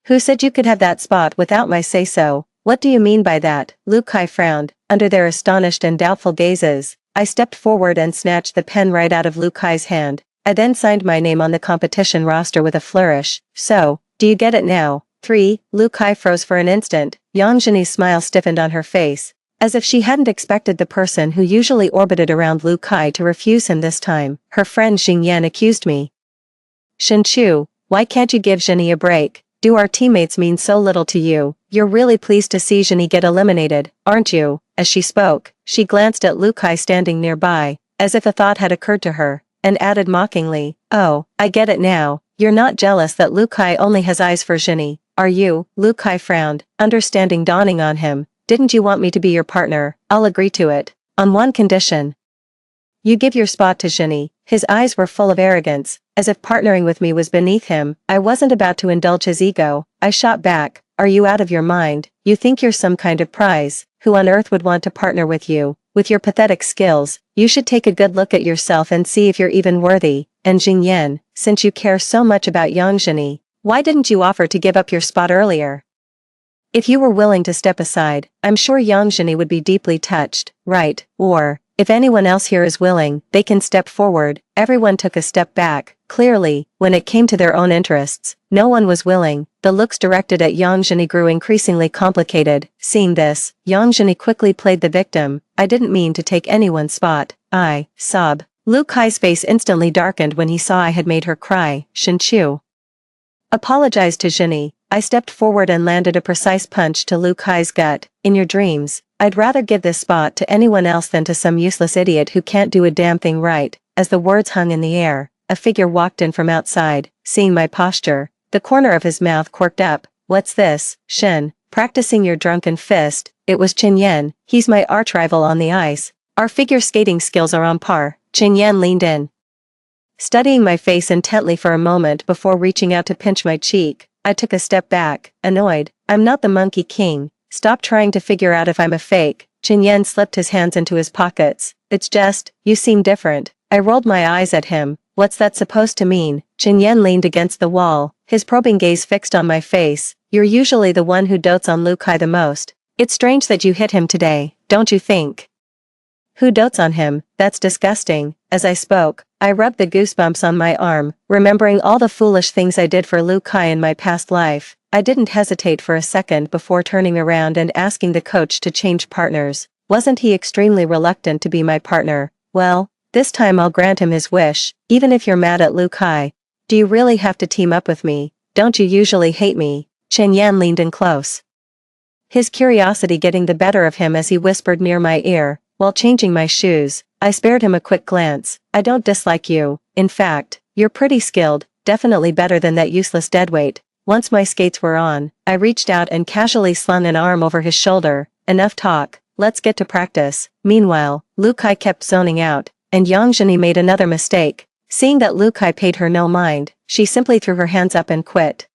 Who said you could have that spot without my say-so? What do you mean by that?" Lu Kai frowned. Under their astonished and doubtful gazes, I stepped forward and snatched the pen right out of Lu Kai's hand. I then signed my name on the competition roster with a flourish. "So, do you get it now?" 3. Lu Kai froze for an instant. Yang Zheni's smile stiffened on her face, as if she hadn't expected the person who usually orbited around Lu Kai to refuse him this time. Her friend Xing Yan accused me. "Shen Chu, why can't you give Zheni a break? Do our teammates mean so little to you? You're really pleased to see Zheni get eliminated, aren't you?" As she spoke, she glanced at Lu Kai standing nearby, as if a thought had occurred to her, and added mockingly, "Oh, I get it now. You're not jealous that Lu Kai only has eyes for Zheni, are you?" Lu Kai frowned, understanding dawning on him. "Didn't you want me to be your partner? I'll agree to it. On one condition. You give your spot to Zheni." His eyes were full of arrogance, as if partnering with me was beneath him. I wasn't about to indulge his ego. I shot back, "Are you out of your mind? You think you're some kind of prize? Who on earth would want to partner with you? With your pathetic skills, you should take a good look at yourself and see if you're even worthy. And Xing Yan, since you care so much about Yang Zheni, why didn't you offer to give up your spot earlier? If you were willing to step aside, I'm sure Yang Zheni would be deeply touched, right? Or, if anyone else here is willing, they can step forward." Everyone took a step back. Clearly, when it came to their own interests, no one was willing. The looks directed at Yang Zheni grew increasingly complicated. Seeing this, Yang Zheni quickly played the victim. "I didn't mean to take anyone's spot. I sob." Lu Kai's face instantly darkened when he saw I had made her cry. "Shen Chu apologized to Zheni." I stepped forward and landed a precise punch to Lu Kai's gut. "In your dreams, I'd rather give this spot to anyone else than to some useless idiot who can't do a damn thing right." As the words hung in the air, a figure walked in from outside. Seeing my posture, the corner of his mouth quirked up. "What's this, Shen? Practicing your drunken fist?" It was Qin Yan. "He's my arch-rival on the ice. Our figure skating skills are on par." Qin Yan leaned in, studying my face intently for a moment before reaching out to pinch my cheek. I took a step back, annoyed. "I'm not the Monkey King. Stop trying to figure out if I'm a fake." Qin Yan slipped his hands into his pockets. "It's just, you seem different." I rolled my eyes at him. "What's that supposed to mean?" Qin Yan leaned against the wall, his probing gaze fixed on my face. "You're usually the one who dotes on Lu Kai the most. It's strange that you hit him today, don't you think?" "Who dotes on him? That's disgusting." As I spoke, I rubbed the goosebumps on my arm, remembering all the foolish things I did for Lu Kai in my past life. I didn't hesitate for a second before turning around and asking the coach to change partners. Wasn't he extremely reluctant to be my partner? Well, this time I'll grant him his wish, even if you're mad at Lu Kai. "Do you really have to team up with me? Don't you usually hate me?" Chen Yan leaned in close, his curiosity getting the better of him as he whispered near my ear. While changing my shoes, I spared him a quick glance. "I don't dislike you. In fact, you're pretty skilled, definitely better than that useless deadweight." Once my skates were on, I reached out and casually slung an arm over his shoulder. "Enough talk, let's get to practice." Meanwhile, Lu Kai kept zoning out, and Yang Zheni made another mistake. Seeing that Lu Kai paid her no mind, she simply threw her hands up and quit.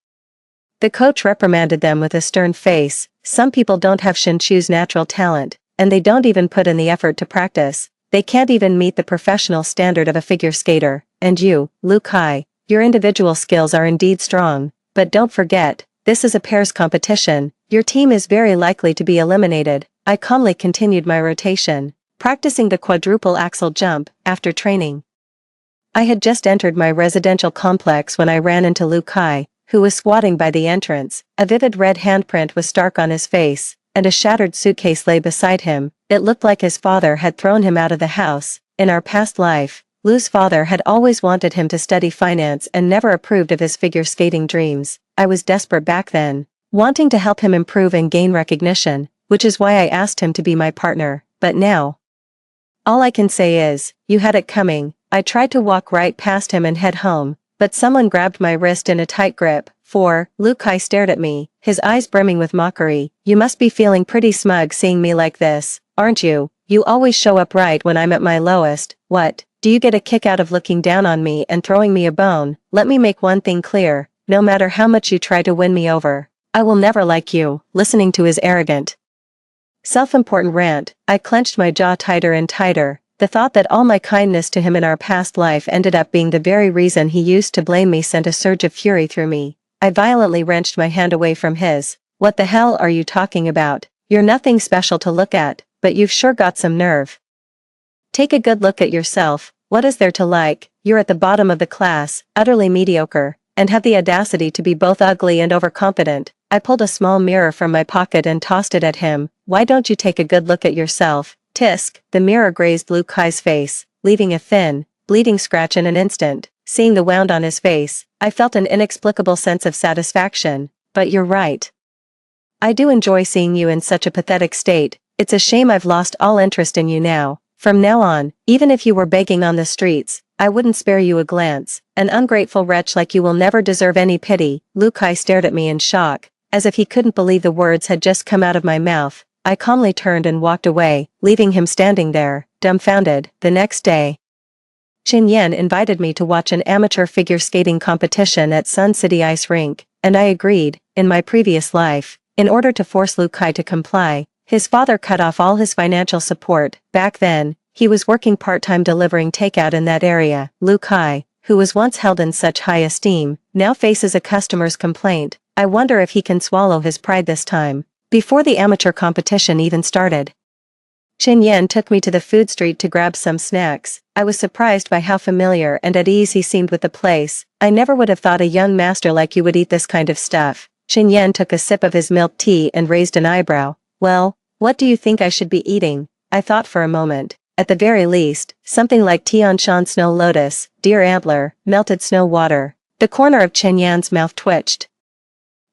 The coach reprimanded them with a stern face. "Some people don't have Shen Chu's natural talent, and they don't even put in the effort to practice. They can't even meet the professional standard of a figure skater. And you, Lu Kai, your individual skills are indeed strong. But don't forget, this is a pairs competition. Your team is very likely to be eliminated." I calmly continued my rotation, practicing the quadruple axel jump. After training, I had just entered my residential complex when I ran into Lu Kai, who was squatting by the entrance. A vivid red handprint was stark on his face, and a shattered suitcase lay beside him. It looked like his father had thrown him out of the house. In our past life, Lu's father had always wanted him to study finance and never approved of his figure skating dreams. I was desperate back then, wanting to help him improve and gain recognition, which is why I asked him to be my partner. But now, all I can say is, you had it coming. I tried to walk right past him and head home, but someone grabbed my wrist in a tight grip. Lukai stared at me, his eyes brimming with mockery. You must be feeling pretty smug seeing me like this, aren't you? You always show up right when I'm at my lowest. What? Do you get a kick out of looking down on me and throwing me a bone? Let me make one thing clear, no matter how much you try to win me over, I will never like you. Listening to his arrogant, self-important rant, I clenched my jaw tighter and tighter. The thought that all my kindness to him in our past life ended up being the very reason he used to blame me sent a surge of fury through me. I violently wrenched my hand away from his. What the hell are you talking about? You're nothing special to look at, but you've sure got some nerve. Take a good look at yourself. What is there to like? You're at the bottom of the class, utterly mediocre, and have the audacity to be both ugly and overconfident. I pulled a small mirror from my pocket and tossed it at him. Why don't you take a good look at yourself? Tisk, the mirror grazed Lukai's face, leaving a thin, bleeding scratch in an instant. Seeing the wound on his face, I felt an inexplicable sense of satisfaction. But you're right. I do enjoy seeing you in such a pathetic state. It's a shame I've lost all interest in you now. From now on, even if you were begging on the streets, I wouldn't spare you a glance. An ungrateful wretch like you will never deserve any pity. Lukai stared at me in shock, as if he couldn't believe the words had just come out of my mouth. I calmly turned and walked away, leaving him standing there, dumbfounded. The next day, Qin Yan invited me to watch an amateur figure skating competition at Sun City Ice Rink, and I agreed. In my previous life, in order to force Lukai to comply, his father cut off all his financial support. Back then, he was working part-time delivering takeout in that area. Lukai, who was once held in such high esteem, now faces a customer's complaint. I wonder if he can swallow his pride this time. Before the amateur competition even started, Qin Yan took me to the food street to grab some snacks. I was surprised by how familiar and at ease he seemed with the place. I never would have thought a young master like you would eat this kind of stuff. Qin Yan took a sip of his milk tea and raised an eyebrow. Well, what do you think I should be eating? I thought for a moment. At the very least, something like Tianshan snow lotus, deer antler, melted snow water. The corner of Qin Yan's mouth twitched.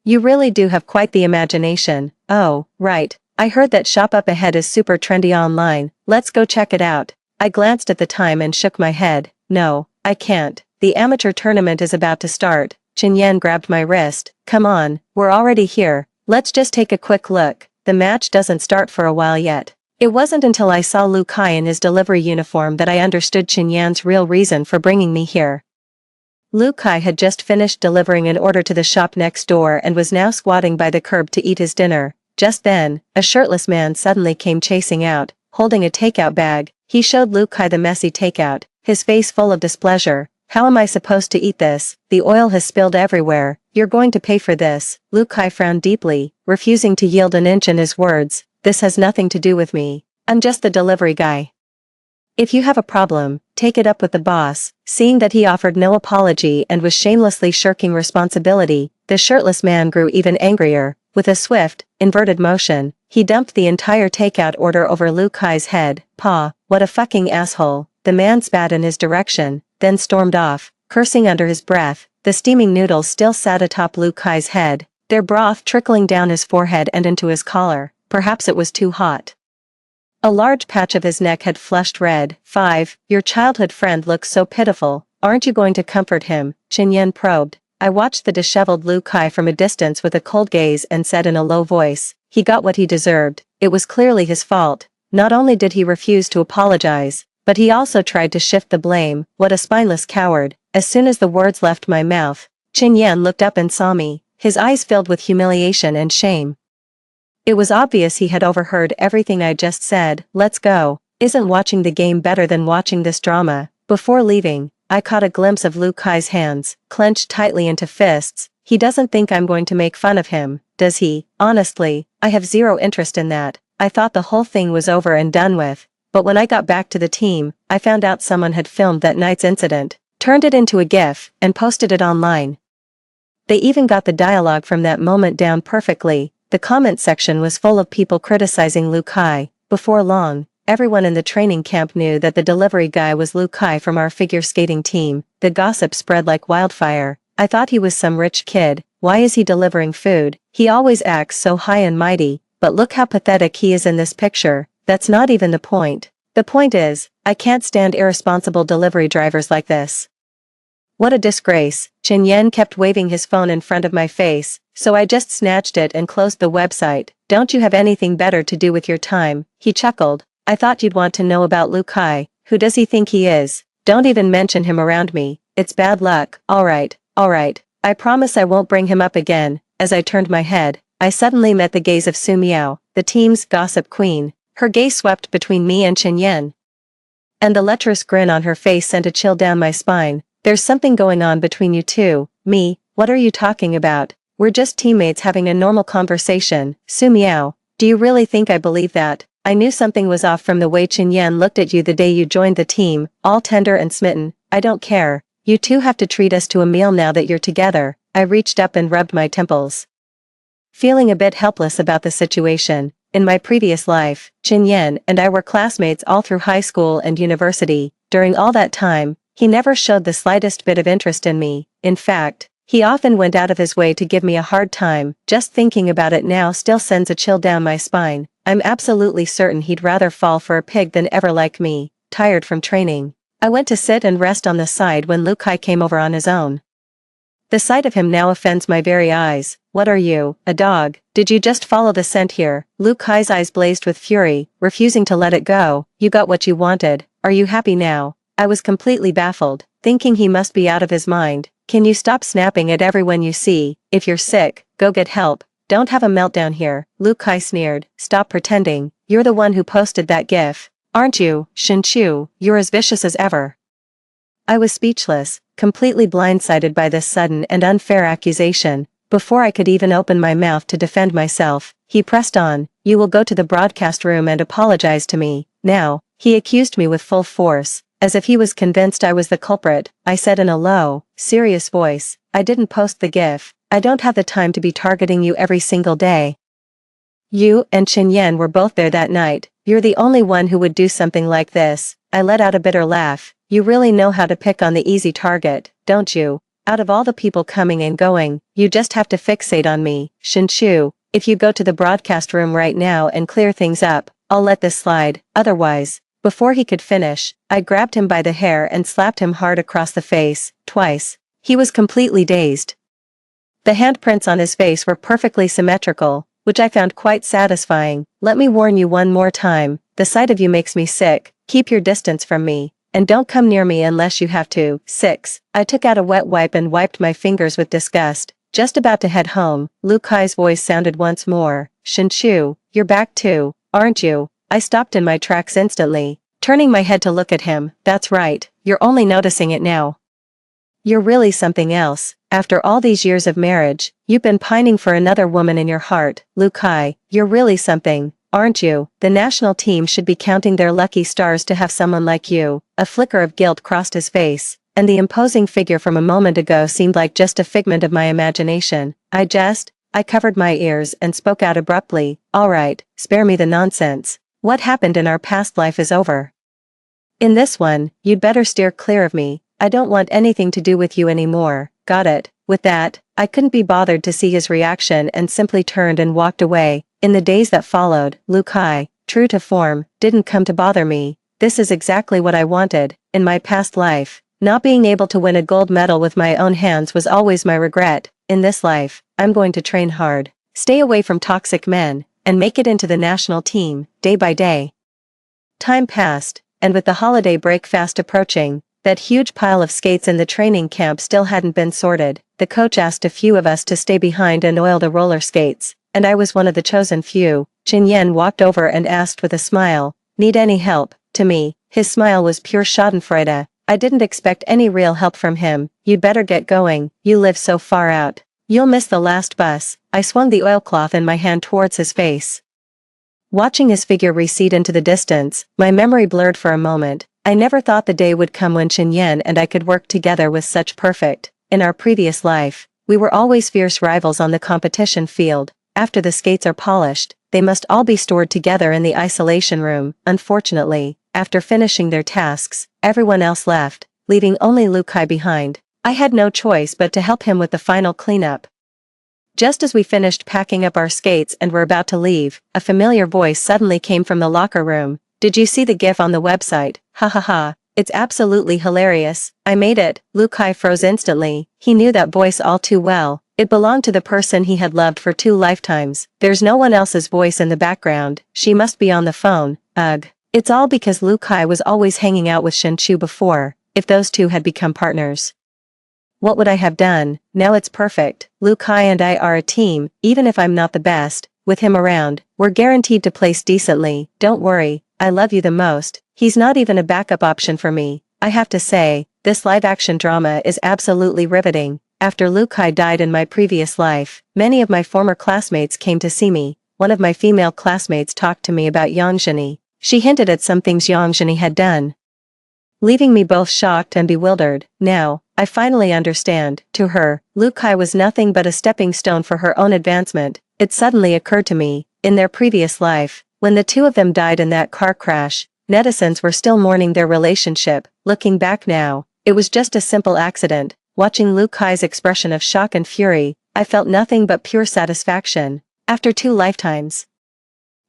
You really do have quite the imagination. Oh, right. I heard that shop up ahead is super trendy online. Let's go check it out. I glanced at the time and shook my head. No, I can't. The amateur tournament is about to start. Qin Yan grabbed my wrist. Come on, we're already here. Let's just take a quick look. The match doesn't start for a while yet. It wasn't until I saw Lukai in his delivery uniform that I understood Qin Yan's real reason for bringing me here. Lukai had just finished delivering an order to the shop next door and was now squatting by the curb to eat his dinner. Just then, a shirtless man suddenly came chasing out, holding a takeout bag. He showed Lukai the messy takeout, his face full of displeasure. How am I supposed to eat this? The oil has spilled everywhere. You're going to pay for this. Lukai frowned deeply, refusing to yield an inch in his words. This has nothing to do with me. I'm just the delivery guy. If you have a problem, take it up with the boss. Seeing that he offered no apology and was shamelessly shirking responsibility, the shirtless man grew even angrier. With a swift, inverted motion, he dumped the entire takeout order over Lukai's head. Pa, what a fucking asshole. The man spat in his direction, then stormed off, cursing under his breath. The steaming noodles still sat atop Lukai's head, their broth trickling down his forehead and into his collar. Perhaps it was too hot. A large patch of his neck had flushed red. 5. Your childhood friend looks so pitiful. Aren't you going to comfort him? Qin Yan probed. I watched the disheveled Lukai from a distance with a cold gaze and said in a low voice, he got what he deserved. It was clearly his fault. Not only did he refuse to apologize, but he also tried to shift the blame. What a spineless coward. As soon as the words left my mouth, Qin Yan looked up and saw me, his eyes filled with humiliation and shame. It was obvious he had overheard everything I just said. Let's go. Isn't watching the game better than watching this drama? Before leaving, I caught a glimpse of Lukai's hands, clenched tightly into fists. He doesn't think I'm going to make fun of him, does he? Honestly, I have zero interest in that. I thought the whole thing was over and done with. But when I got back to the team, I found out someone had filmed that night's incident, turned it into a GIF, and posted it online. They even got the dialogue from that moment down perfectly. The comment section was full of people criticizing Lukai. Before long, everyone in the training camp knew that the delivery guy was Lukai from our figure skating team. The gossip spread like wildfire. I thought he was some rich kid. Why is he delivering food? He always acts so high and mighty, but look how pathetic he is in this picture. That's not even the point. The point is, I can't stand irresponsible delivery drivers like this. What a disgrace. Chen Yan kept waving his phone in front of my face, so I just snatched it and closed the website. Don't you have anything better to do with your time? He chuckled. I thought you'd want to know about Lu Kai. Who does he think he is? Don't even mention him around me. It's bad luck. Alright. I promise I won't bring him up again. As I turned my head, I suddenly met the gaze of Su Miao, the team's gossip queen. Her gaze swept between me and Chen Yan, and the lecherous grin on her face sent a chill down my spine. There's something going on between you two. Me? What are you talking about? We're just teammates having a normal conversation. Su Miao, do you really think I believe that? I knew something was off from the way Chen Yan looked at you the day you joined the team, all tender and smitten. I don't care. You two have to treat us to a meal now that you're together. I reached up and rubbed my temples, feeling a bit helpless about the situation. In my previous life, Chen Yan and I were classmates all through high school and university. During all that time, he never showed the slightest bit of interest in me. In fact, he often went out of his way to give me a hard time. Just thinking about it now still sends a chill down my spine. I'm absolutely certain he'd rather fall for a pig than ever like me. Tired from training, I went to sit and rest on the side when Lu Kai came over on his own. The sight of him now offends my very eyes. What are you, a dog? Did you just follow the scent here? Lu Kai's eyes blazed with fury, refusing to let it go. You got what you wanted. Are you happy now? I was completely baffled, thinking he must be out of his mind. Can you stop snapping at everyone you see? If you're sick, go get help. Don't have a meltdown here. Lu Kai sneered. Stop pretending. You're the one who posted that gif, aren't you? Shin Chu, you're as vicious as ever. I was speechless, completely blindsided by this sudden and unfair accusation. Before I could even open my mouth to defend myself, he pressed on. You will go to the broadcast room and apologize to me. Now, he accused me with full force, as if he was convinced I was the culprit. I said in a low, serious voice, I didn't post the gif. I don't have the time to be targeting you every single day. You and Chen Yan were both there that night. You're the only one who would do something like this. I let out a bitter laugh. You really know how to pick on the easy target, don't you? Out of all the people coming and going, you just have to fixate on me. Shin Chu, if you go to the broadcast room right now and clear things up, I'll let this slide. Otherwise, before he could finish, I grabbed him by the hair and slapped him hard across the face, twice. He was completely dazed. The handprints on his face were perfectly symmetrical, which I found quite satisfying. Let me warn you one more time, the sight of you makes me sick. Keep your distance from me, and don't come near me unless you have to. 6. I took out a wet wipe and wiped my fingers with disgust. Just about to head home, Lu Kai's voice sounded once more. Shin Chu, you're back too, aren't you? I stopped in my tracks instantly, turning my head to look at him. That's right, you're only noticing it now. You're really something else. After all these years of marriage, you've been pining for another woman in your heart. Lu Kai, you're really something, aren't you? The national team should be counting their lucky stars to have someone like you. A flicker of guilt crossed his face, and the imposing figure from a moment ago seemed like just a figment of my imagination. I covered my ears and spoke out abruptly. All right, spare me the nonsense. What happened in our past life is over. In this one, you'd better steer clear of me. I don't want anything to do with you anymore. Got it? With that, I couldn't be bothered to see his reaction and simply turned and walked away. In the days that followed, Lu Kai, true to form, didn't come to bother me. This is exactly what I wanted. In my past life, not being able to win a gold medal with my own hands was always my regret. In this life, I'm going to train hard, stay away from toxic men, and make it into the national team, day by day. Time passed, and with the holiday break fast approaching, that huge pile of skates in the training camp still hadn't been sorted. The coach asked a few of us to stay behind and oil the roller skates, and I was one of the chosen few. Chen Yan walked over and asked with a smile, "Need any help?" To me, his smile was pure schadenfreude. I didn't expect any real help from him. You'd better get going, you live so far out. You'll miss the last bus. I swung the oilcloth in my hand towards his face. Watching his figure recede into the distance, my memory blurred for a moment. I never thought the day would come when Chen Yan and I could work together with such perfect. In our previous life, we were always fierce rivals on the competition field. After the skates are polished, they must all be stored together in the isolation room. Unfortunately, after finishing their tasks, everyone else left, leaving only Lu Kai behind. I had no choice but to help him with the final cleanup. Just as we finished packing up our skates and were about to leave, a familiar voice suddenly came from the locker room. Did you see the GIF on the website? Ha ha ha. It's absolutely hilarious. I made it. Lukai froze instantly. He knew that voice all too well. It belonged to the person he had loved for 2 lifetimes. There's no one else's voice in the background. She must be on the phone. Ugh. It's all because Lukai was always hanging out with Shinchu before. If those two had become partners, what would I have done? Now it's perfect. Lukai and I are a team, even if I'm not the best. With him around, we're guaranteed to place decently. Don't worry, I love you the most. He's not even a backup option for me. I have to say, this live-action drama is absolutely riveting. After Lukai died in my previous life, many of my former classmates came to see me. One of my female classmates talked to me about Yangjini. She hinted at some things Yangjini had done, leaving me both shocked and bewildered. Now, I finally understand. To her, Lukai was nothing but a stepping stone for her own advancement. It suddenly occurred to me, in their previous life, when the two of them died in that car crash, netizens were still mourning their relationship. Looking back now, it was just a simple accident. Watching Lukai's expression of shock and fury, I felt nothing but pure satisfaction. After 2 lifetimes,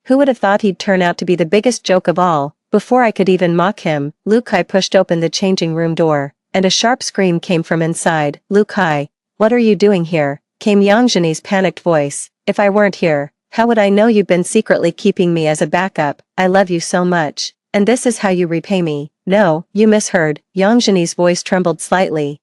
who would have thought he'd turn out to be the biggest joke of all? Before I could even mock him, Lukai pushed open the changing room door, and a sharp scream came from inside. Lukai, what are you doing here? Came Yangjini's panicked voice. If I weren't here, how would I know you've been secretly keeping me as a backup? I love you so much, and this is how you repay me. No, you misheard. Yangjini's voice trembled slightly.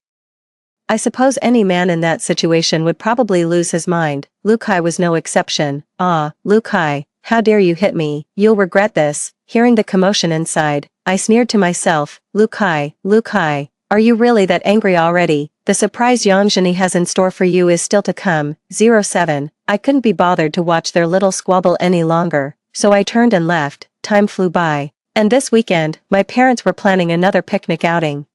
I suppose any man in that situation would probably lose his mind. Lukai was no exception. Ah, Lukai, how dare you hit me? You'll regret this. Hearing the commotion inside, I sneered to myself. Lukai, Lukai, are you really that angry already? The surprise Yangjini has in store for you is still to come. 07. I couldn't be bothered to watch their little squabble any longer, so I turned and left. Time flew by. And this weekend, my parents were planning another picnic outing.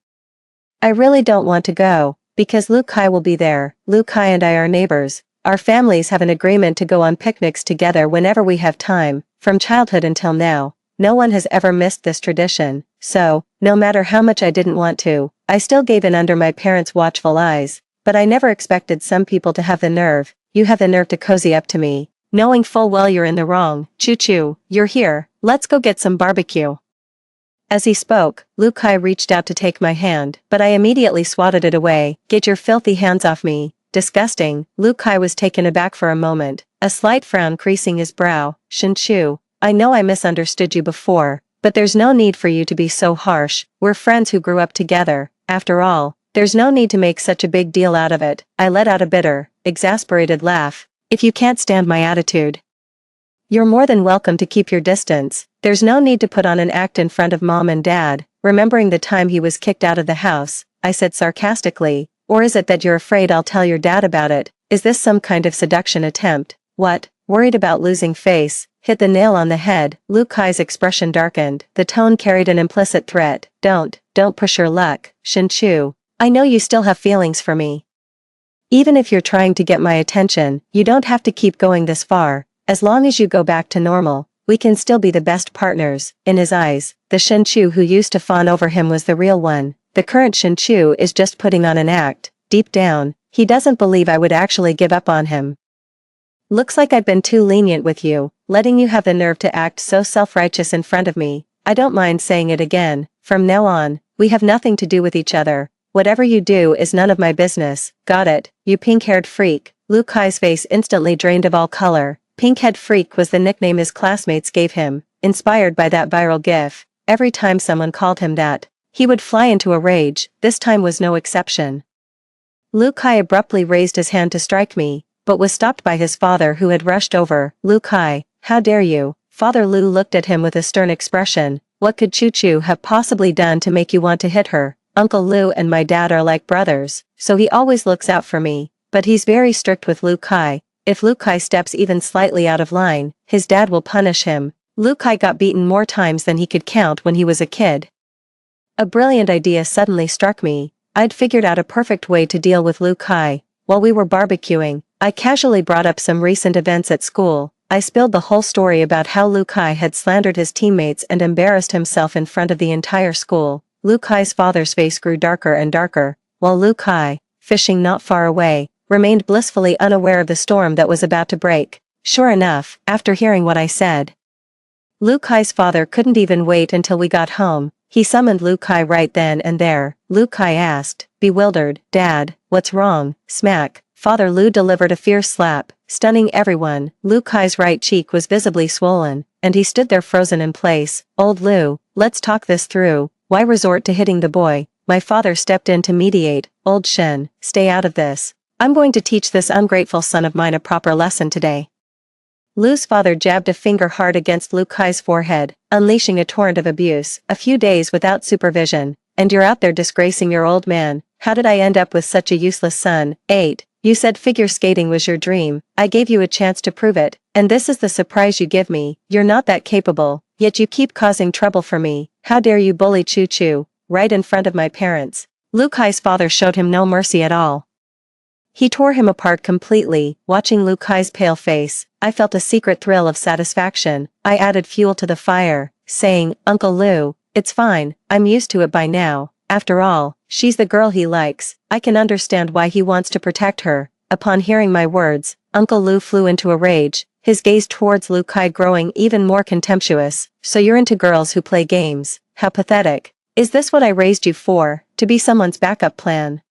I really don't want to go, because Lukai will be there. Lukai and I are neighbors. Our families have an agreement to go on picnics together whenever we have time. From childhood until now, no one has ever missed this tradition. So, no matter how much I didn't want to, I still gave in under my parents' watchful eyes. But I never expected some people to have the nerve. You have the nerve to cozy up to me, knowing full well you're in the wrong. Choo-choo, you're here. Let's go get some barbecue. As he spoke, Lukai reached out to take my hand, but I immediately swatted it away. Get your filthy hands off me. Disgusting. Lukai was taken aback for a moment, a slight frown creasing his brow. Shinchu, I know I misunderstood you before, but there's no need for you to be so harsh. We're friends who grew up together. After all, there's no need to make such a big deal out of it. I let out a bitter, exasperated laugh. If you can't stand my attitude, you're more than welcome to keep your distance. There's no need to put on an act in front of Mom and Dad. Remembering the time he was kicked out of the house, I said sarcastically, or is it that you're afraid I'll tell your dad about it? Is this some kind of seduction attempt? What? Worried about losing face? Hit the nail on the head. Lukai's expression darkened. The tone carried an implicit threat. Don't push your luck, Shinchu. I know you still have feelings for me. Even if you're trying to get my attention, you don't have to keep going this far. As long as you go back to normal, we can still be the best partners. In his eyes, the Shinchu who used to fawn over him was the real one. The current Shinchu is just putting on an act. Deep down, he doesn't believe I would actually give up on him. Looks like I've been too lenient with you, letting you have the nerve to act so self-righteous in front of me. I don't mind saying it again. From now on, we have nothing to do with each other. Whatever you do is none of my business. Got it, you pink-haired freak. Lukai's face instantly drained of all color. Pinkhead Freak was the nickname his classmates gave him, inspired by that viral gif. Every time someone called him that, he would fly into a rage. This time was no exception. Lukai abruptly raised his hand to strike me, but was stopped by his father who had rushed over. Lukai, how dare you? Father Lu looked at him with a stern expression. What could Choo-Choo have possibly done to make you want to hit her? Uncle Lu and my dad are like brothers, so he always looks out for me, but he's very strict with Lukai. If Lukai steps even slightly out of line, his dad will punish him. Lukai got beaten more times than he could count when he was a kid. A brilliant idea suddenly struck me. I'd figured out a perfect way to deal with Lukai. While we were barbecuing, I casually brought up some recent events at school. I spilled the whole story about how Lukai had slandered his teammates and embarrassed himself in front of the entire school. Lukai's father's face grew darker and darker, while Lukai, fishing not far away, remained blissfully unaware of the storm that was about to break. Sure enough, after hearing what I said, Lu Kai's father couldn't even wait until we got home. He summoned Lu Kai right then and there. Lu Kai asked, bewildered, "Dad, what's wrong?" Smack. Father Lu delivered a fierce slap, stunning everyone. Lu Kai's right cheek was visibly swollen, and he stood there frozen in place. "Old Lu, let's talk this through. Why resort to hitting the boy?" My father stepped in to mediate. "Old Shen, stay out of this. I'm going to teach this ungrateful son of mine a proper lesson today." Lu's father jabbed a finger hard against Lu Kai's forehead, unleashing a torrent of abuse. "A few days without supervision, and you're out there disgracing your old man. How did I end up with such a useless son?" 8. You said figure skating was your dream. I gave you a chance to prove it, and this is the surprise you give me. You're not that capable, yet you keep causing trouble for me. How dare you bully Choo Choo, right in front of my parents? Lu Kai's father showed him no mercy at all. He tore him apart completely. Watching Lu Kai's pale face, I felt a secret thrill of satisfaction. I added fuel to the fire, saying, "Uncle Lu, it's fine, I'm used to it by now. After all, she's the girl he likes. I can understand why he wants to protect her." Upon hearing my words, Uncle Lu flew into a rage, his gaze towards Lu Kai growing even more contemptuous. "So you're into girls who play games? How pathetic. Is this what I raised you for, to be someone's backup plan?"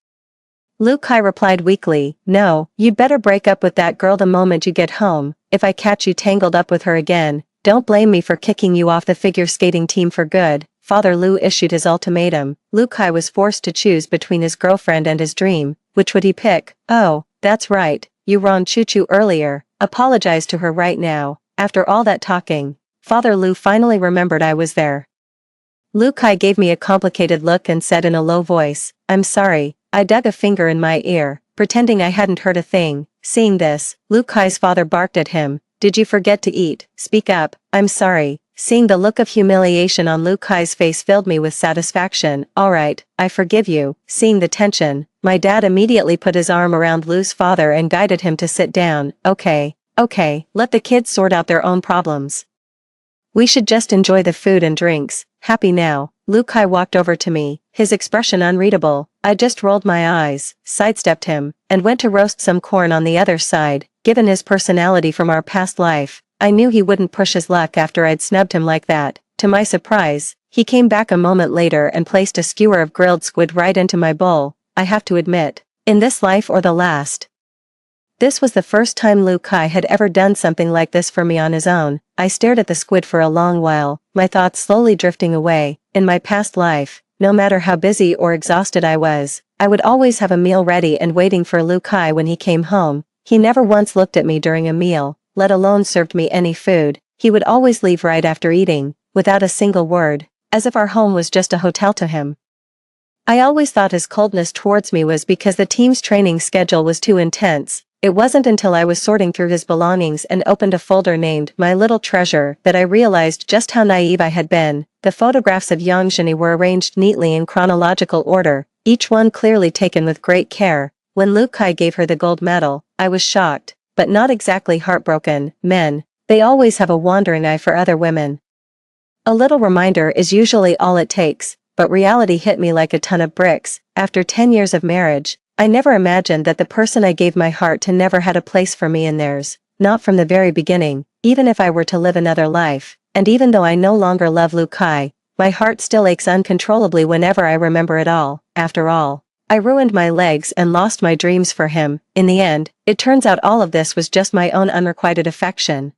Lu Kai replied weakly, "No, you'd better break up with that girl the moment you get home. If I catch you tangled up with her again, don't blame me for kicking you off the figure skating team for good." Father Lu issued his ultimatum. Lu Kai was forced to choose between his girlfriend and his dream. Which would he pick? "Oh, that's right, you wronged Choo Choo earlier. Apologize to her right now." After all that talking, Father Lu finally remembered I was there. Lu Kai gave me a complicated look and said in a low voice, "I'm sorry." I dug a finger in my ear, pretending I hadn't heard a thing. Seeing this, Lu Kai's father barked at him. "Did you forget to eat? Speak up." "I'm sorry." Seeing the look of humiliation on Lu Kai's face filled me with satisfaction. "Alright, I forgive you." Seeing the tension, my dad immediately put his arm around Lu's father and guided him to sit down. Okay, let the kids sort out their own problems. We should just enjoy the food and drinks." Happy now, Lu Kai walked over to me, his expression unreadable. I just rolled my eyes, sidestepped him, and went to roast some corn on the other side. Given his personality from our past life, I knew he wouldn't push his luck after I'd snubbed him like that. To my surprise, he came back a moment later and placed a skewer of grilled squid right into my bowl. I have to admit, in this life or the last, this was the first time Lu Kai had ever done something like this for me on his own. I stared at the squid for a long while, my thoughts slowly drifting away. In my past life, no matter how busy or exhausted I was, I would always have a meal ready and waiting for Lu Kai when he came home. He never once looked at me during a meal, let alone served me any food. He would always leave right after eating, without a single word, as if our home was just a hotel to him. I always thought his coldness towards me was because the team's training schedule was too intense. It wasn't until I was sorting through his belongings and opened a folder named My Little Treasure that I realized just how naive I had been. The photographs of young Jenny were arranged neatly in chronological order, each one clearly taken with great care. When Lu Kai gave her the gold medal, I was shocked, but not exactly heartbroken. Men, they always have a wandering eye for other women. A little reminder is usually all it takes, but reality hit me like a ton of bricks. After 10 years of marriage, I never imagined that the person I gave my heart to never had a place for me in theirs, not from the very beginning. Even if I were to live another life, and even though I no longer love Lu Kai, my heart still aches uncontrollably whenever I remember it all. After all, I ruined my legs and lost my dreams for him. In the end, it turns out all of this was just my own unrequited affection.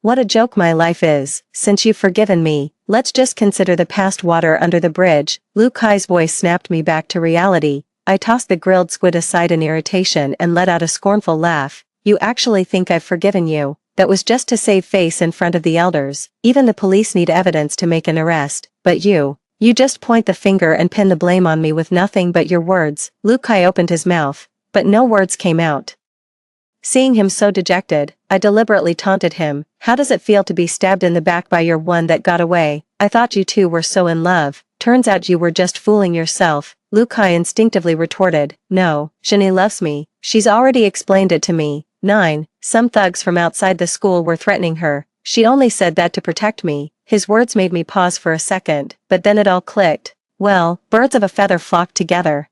What a joke my life is. Since you've forgiven me, let's just consider the past water under the bridge. Lu Kai's voice snapped me back to reality. I tossed the grilled squid aside in irritation and let out a scornful laugh. "You actually think I've forgiven you? That was just to save face in front of the elders. Even the police need evidence to make an arrest, but you just point the finger and pin the blame on me with nothing but your words." Lu Kai opened his mouth, but no words came out. Seeing him so dejected, I deliberately taunted him. "How does it feel to be stabbed in the back by your one that got away? I thought you two were so in love. Turns out you were just fooling yourself." Lu Kai instinctively retorted, "No, Jenny loves me. She's already explained it to me." 9. Some thugs from outside the school were threatening her. She only said that to protect me. His words made me pause for a second, but then it all clicked. Well, birds of a feather flock together.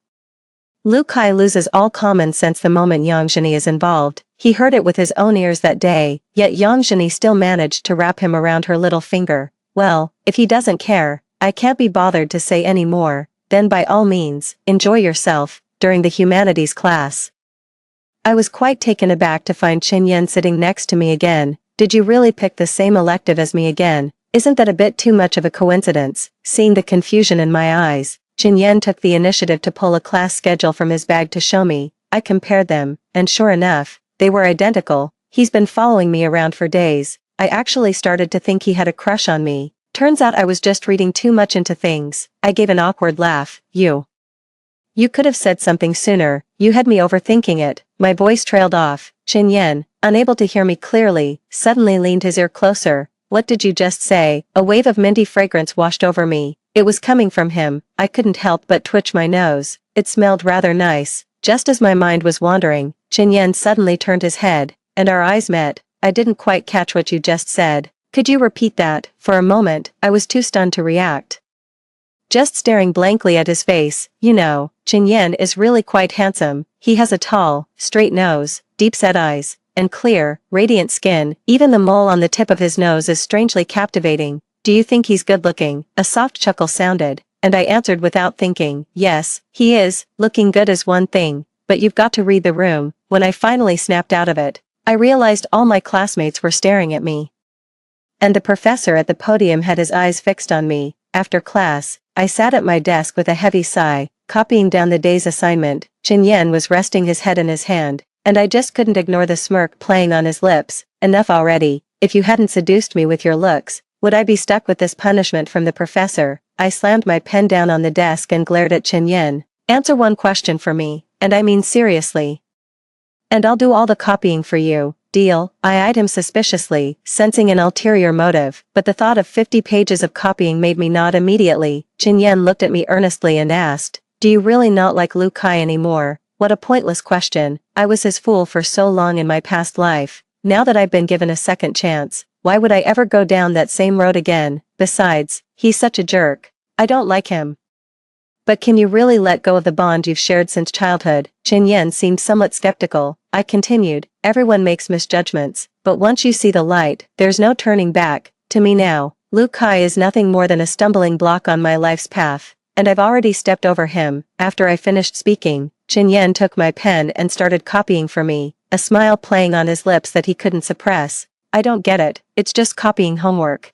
Lu Kai loses all common sense the moment Yang Zheni is involved. He heard it with his own ears that day, yet Yang Zheni still managed to wrap him around her little finger. Well, if he doesn't care, I can't be bothered to say any more, then by all means, enjoy yourself, during the humanities class. I was quite taken aback to find Qin Yan sitting next to me again. Did you really pick the same elective as me again? Isn't that a bit too much of a coincidence? Seeing the confusion in my eyes, Qin Yan took the initiative to pull a class schedule from his bag to show me. I compared them, and sure enough, they were identical. He's been following me around for days. I actually started to think he had a crush on me. Turns out I was just reading too much into things. I gave an awkward laugh. You could have said something sooner. You had me overthinking it. My voice trailed off. Qin Yan, unable to hear me clearly, suddenly leaned his ear closer. What did you just say? A wave of minty fragrance washed over me. It was coming from him. I couldn't help but twitch my nose. It smelled rather nice. Just as my mind was wandering, Qin Yan suddenly turned his head, and our eyes met. I didn't quite catch what you just said. Could you repeat that? For a moment, I was too stunned to react. Just staring blankly at his face, Qin Yan is really quite handsome. He has a tall, straight nose, deep-set eyes, and clear, radiant skin. Even the mole on the tip of his nose is strangely captivating. Do you think he's good-looking? A soft chuckle sounded, and I answered without thinking, yes, he is. Looking good is one thing, but you've got to read the room. When I finally snapped out of it, I realized all my classmates were staring at me. And the professor at the podium had his eyes fixed on me. After class, I sat at my desk with a heavy sigh, copying down the day's assignment. Qin Yan was resting his head in his hand, and I just couldn't ignore the smirk playing on his lips. Enough already. If you hadn't seduced me with your looks, would I be stuck with this punishment from the professor? I slammed my pen down on the desk and glared at Qin Yan. Answer one question for me, and I mean seriously. And I'll do all the copying for you. Deal? I eyed him suspiciously, sensing an ulterior motive, but the thought of 50 pages of copying made me nod immediately. Qin Yan looked at me earnestly and asked, do you really not like Lu Kai anymore? What a pointless question. I was his fool for so long in my past life. Now that I've been given a second chance, why would I ever go down that same road again? Besides, he's such a jerk. I don't like him. But can you really let go of the bond you've shared since childhood? Qin Yan seemed somewhat skeptical. I continued, everyone makes misjudgments, but once you see the light, there's no turning back. To me now, Lu Kai is nothing more than a stumbling block on my life's path, and I've already stepped over him. After I finished speaking, Qin Yan took my pen and started copying for me, a smile playing on his lips that he couldn't suppress. I don't get it, it's just copying homework.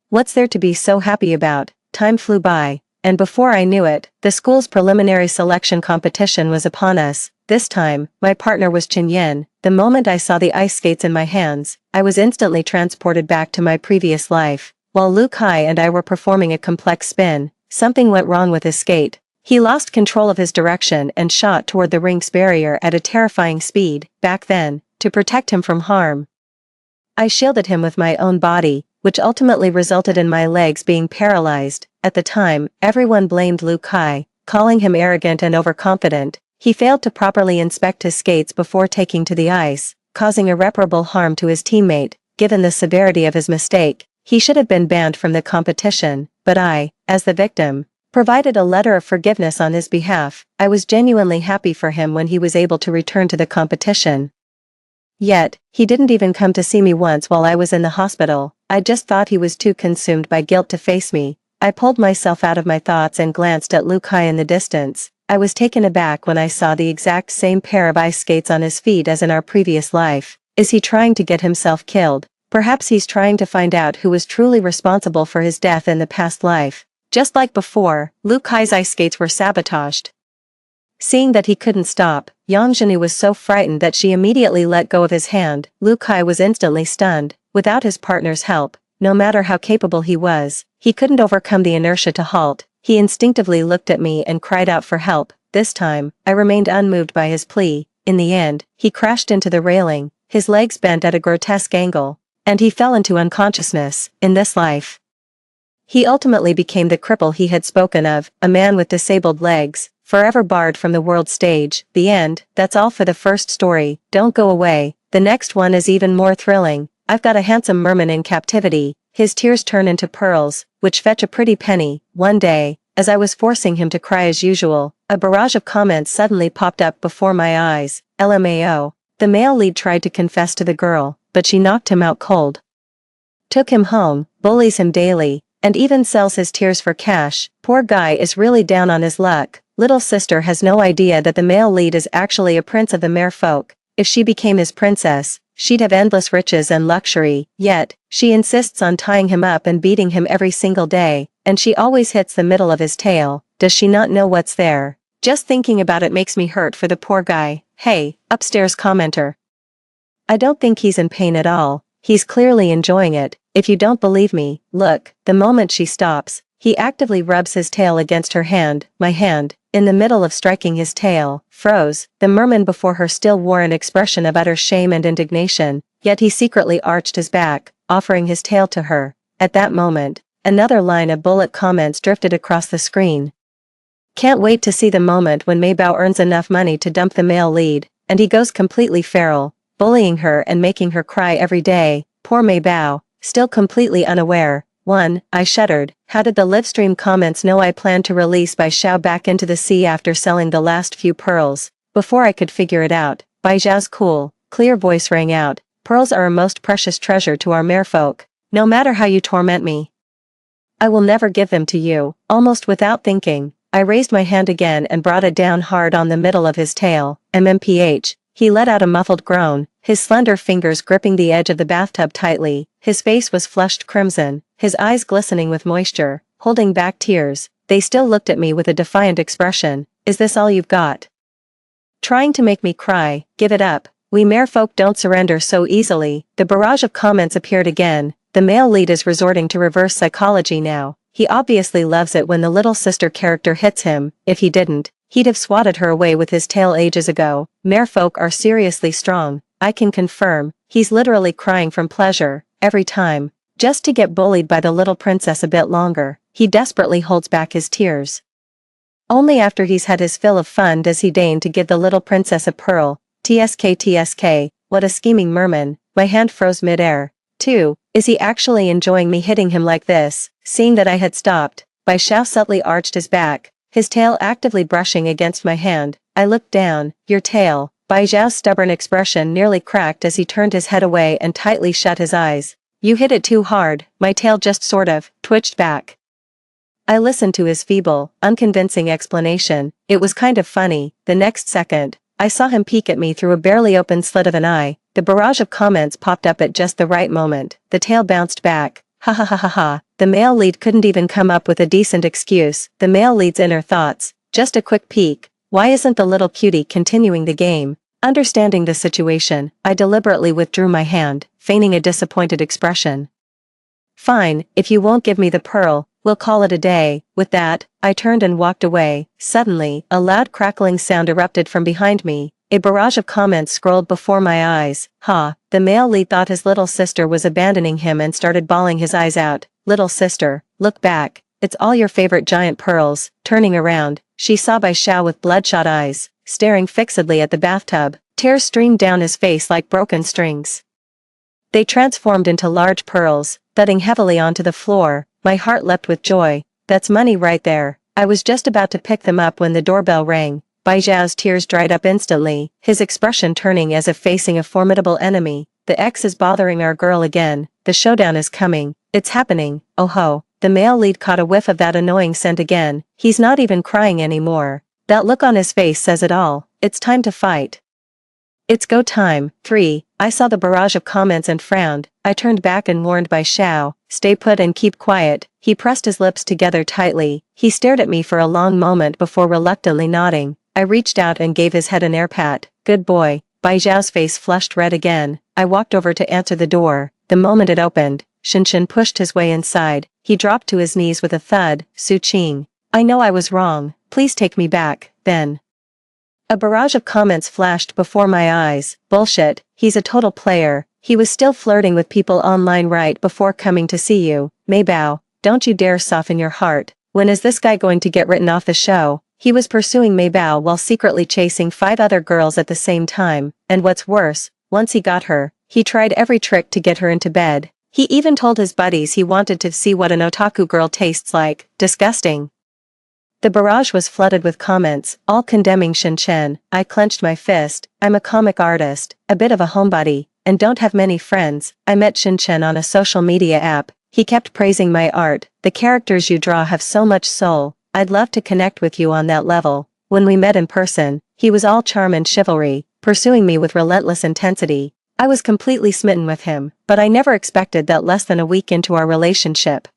What's there to be so happy about? Time flew by, and before I knew it, the school's preliminary selection competition was upon us. This time, my partner was Qin Yan. The moment I saw the ice skates in my hands, I was instantly transported back to my previous life. While Lu Kai and I were performing a complex spin, something went wrong with his skate. He lost control of his direction and shot toward the ring's barrier at a terrifying speed. Back then, to protect him from harm, I shielded him with my own body, which ultimately resulted in my legs being paralyzed. At the time, everyone blamed Lu Kai, calling him arrogant and overconfident. He failed to properly inspect his skates before taking to the ice, causing irreparable harm to his teammate. Given the severity of his mistake, he should have been banned from the competition, but I, as the victim, provided a letter of forgiveness on his behalf. I was genuinely happy for him when he was able to return to the competition. Yet, he didn't even come to see me once while I was in the hospital. I just thought he was too consumed by guilt to face me. I pulled myself out of my thoughts and glanced at Lu Kai in the distance. I was taken aback when I saw the exact same pair of ice skates on his feet as in our previous life. Is he trying to get himself killed? Perhaps he's trying to find out who was truly responsible for his death in the past life. Just like before, Lu Kai's ice skates were sabotaged. Seeing that he couldn't stop, Yang Zheni was so frightened that she immediately let go of his hand. Lu Kai was instantly stunned. Without his partner's help, no matter how capable he was, he couldn't overcome the inertia to halt. He instinctively looked at me and cried out for help. This time, I remained unmoved by his plea. In the end, he crashed into the railing, his legs bent at a grotesque angle, and he fell into unconsciousness. In this life, he ultimately became the cripple he had spoken of, a man with disabled legs, forever barred from the world stage. The end. That's all for the first story. Don't go away. The next one is even more thrilling. I've got a handsome merman in captivity. His tears turn into pearls, which fetch a pretty penny. One day, As I was forcing him to cry as usual, a barrage of comments suddenly popped up before my eyes. LMAO. The male lead tried to confess to the girl, but she knocked him out cold. Took him home, bullies him daily, and even sells his tears for cash. Poor guy is really down on his luck. Little sister has no idea that the male lead is actually a prince of the merfolk. If she became his princess, she'd have endless riches and luxury, yet, she insists on tying him up and beating him every single day, and she always hits the middle of his tail. Does she not know what's there? Just thinking about it makes me hurt for the poor guy. Hey, upstairs commenter. I don't think he's in pain at all, he's clearly enjoying it. If you don't believe me, look. The moment she stops, he actively rubs his tail against her hand, my hand, in the middle of striking his tail, froze. The merman before her still wore an expression of utter shame and indignation, yet he secretly arched his back, offering his tail to her. At that moment, another line of bullet comments drifted across the screen. Can't wait to see the moment when Maybao earns enough money to dump the male lead, and he goes completely feral, bullying her and making her cry every day. Poor Maybao, still completely unaware. 1. I shuddered. How did the livestream comments know I planned to release Bai Xiao back into the sea after selling the last few pearls? Before I could figure it out, Bai Xiao's cool, clear voice rang out. Pearls are a most precious treasure to our merfolk. No matter how you torment me, I will never give them to you. Almost without thinking, I raised my hand again and brought it down hard on the middle of his tail. MMPH. He let out a muffled groan, his slender fingers gripping the edge of the bathtub tightly. His face was flushed crimson, his eyes glistening with moisture, holding back tears. They still looked at me with a defiant expression. Is this all you've got? Trying to make me cry? Give it up. We merfolk don't surrender so easily. The barrage of comments appeared again. The male lead is resorting to reverse psychology now. He obviously loves it when the little sister character hits him. If he didn't, he'd have swatted her away with his tail ages ago. Merfolk are seriously strong. I can confirm, he's literally crying from pleasure, every time. Just to get bullied by the little princess a bit longer, he desperately holds back his tears. Only after he's had his fill of fun does he deign to give the little princess a pearl. TSK, what a scheming merman. My hand froze mid-air. 2. Is he actually enjoying me hitting him like this? Seeing that I had stopped, Bai Xiao subtly arched his back, his tail actively brushing against my hand. I looked down. Your tail. Bai Xiao's stubborn expression nearly cracked as he turned his head away and tightly shut his eyes. You hit it too hard. My tail just sort of twitched back. I listened to his feeble, unconvincing explanation. It was kind of funny. The next second, I saw him peek at me through a barely open slit of an eye. The barrage of comments popped up at just the right moment. The tail bounced back. Ha ha ha ha ha. The male lead couldn't even come up with a decent excuse. The male lead's inner thoughts. Just a quick peek. Why isn't the little cutie continuing the game? Understanding the situation, I deliberately withdrew my hand, feigning a disappointed expression. Fine, if you won't give me the pearl, we'll call it a day. With that, I turned and walked away. Suddenly, a loud crackling sound erupted from behind me. A barrage of comments scrolled before my eyes. Ha, the male lead thought his little sister was abandoning him and started bawling his eyes out. Little sister, look back. It's all your favorite giant pearls. Turning around, she saw Bai Xiao with bloodshot eyes, staring fixedly at the bathtub. Tears streamed down his face like broken strings. They transformed into large pearls, thudding heavily onto the floor. My heart leapt with joy. That's money right there. I was just about to pick them up when the doorbell rang. Bai Xiao's tears dried up instantly, his expression turning as if facing a formidable enemy. The ex is bothering our girl again. The showdown is coming. It's happening. Oh ho. The male lead caught a whiff of that annoying scent again. He's not even crying anymore. That look on his face says it all. It's time to fight. It's go time. 3. I saw the barrage of comments and frowned. I turned back and warned Bai Xiao, stay put and keep quiet. He pressed his lips together tightly. He stared at me for a long moment before reluctantly nodding. I reached out and gave his head an air pat. Good boy. Bai Xiao's face flushed red again. I walked over to answer the door. The moment it opened, Shinshin pushed his way inside. He dropped to his knees with a thud. Su Qing. I know I was wrong. Please take me back. Then. A barrage of comments flashed before my eyes. Bullshit. He's a total player. He was still flirting with people online right before coming to see you. Maybao, don't you dare soften your heart. When is this guy going to get written off the show? He was pursuing Maybao while secretly chasing 5 other girls at the same time, and what's worse, once he got her, he tried every trick to get her into bed. He even told his buddies he wanted to see what an otaku girl tastes like. Disgusting. The barrage was flooded with comments, all condemning Shin Chen. I clenched my fist. I'm a comic artist, a bit of a homebody, and don't have many friends. I met Shin Chen on a social media app. He kept praising my art. The characters you draw have so much soul. I'd love to connect with you on that level. When we met in person, he was all charm and chivalry, pursuing me with relentless intensity. I was completely smitten with him, but I never expected that less than a week into our relationship,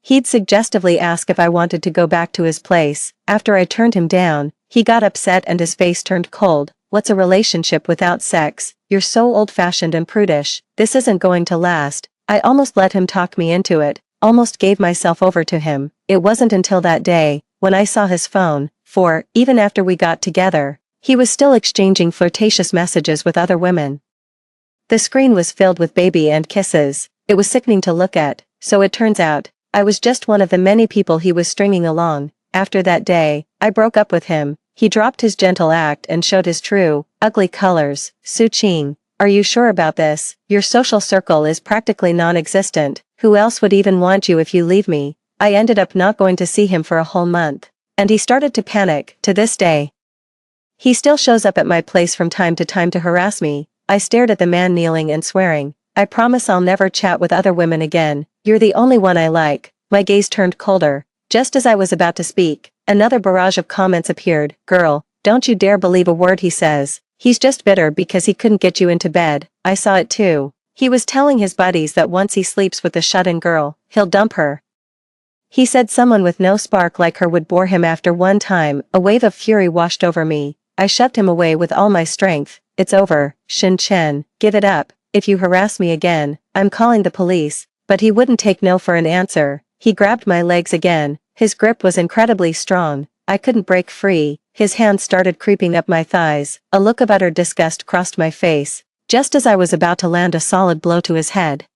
he'd suggestively ask if I wanted to go back to his place. After I turned him down, he got upset and his face turned cold. What's a relationship without sex? You're so old-fashioned and prudish. This isn't going to last. I almost let him talk me into it, almost gave myself over to him. It wasn't until that day, when I saw his phone, for, even after we got together, he was still exchanging flirtatious messages with other women. The screen was filled with baby and kisses. It was sickening to look at, so it turns out, I was just one of the many people he was stringing along. After that day, I broke up with him. He dropped his gentle act and showed his true, ugly colors. Su Qing, are you sure about this? Your social circle is practically non-existent. Who else would even want you if you leave me? I ended up not going to see him for a whole month. And he started to panic. To this day, he still shows up at my place from time to harass me. I stared at the man kneeling and swearing. I promise I'll never chat with other women again. You're the only one I like. My gaze turned colder. Just as I was about to speak, another barrage of comments appeared. Girl, don't you dare believe a word he says. He's just bitter because he couldn't get you into bed. I saw it too. He was telling his buddies that once he sleeps with the shut-in girl, he'll dump her. He said someone with no spark like her would bore him after one time. A wave of fury washed over me. I shoved him away with all my strength. It's over, Shin Chen. Give it up. If you harass me again, I'm calling the police. But he wouldn't take no for an answer. He grabbed my legs again. His grip was incredibly strong. I couldn't break free. His hands started creeping up my thighs. A look of utter disgust crossed my face, just as I was about to land a solid blow to his head.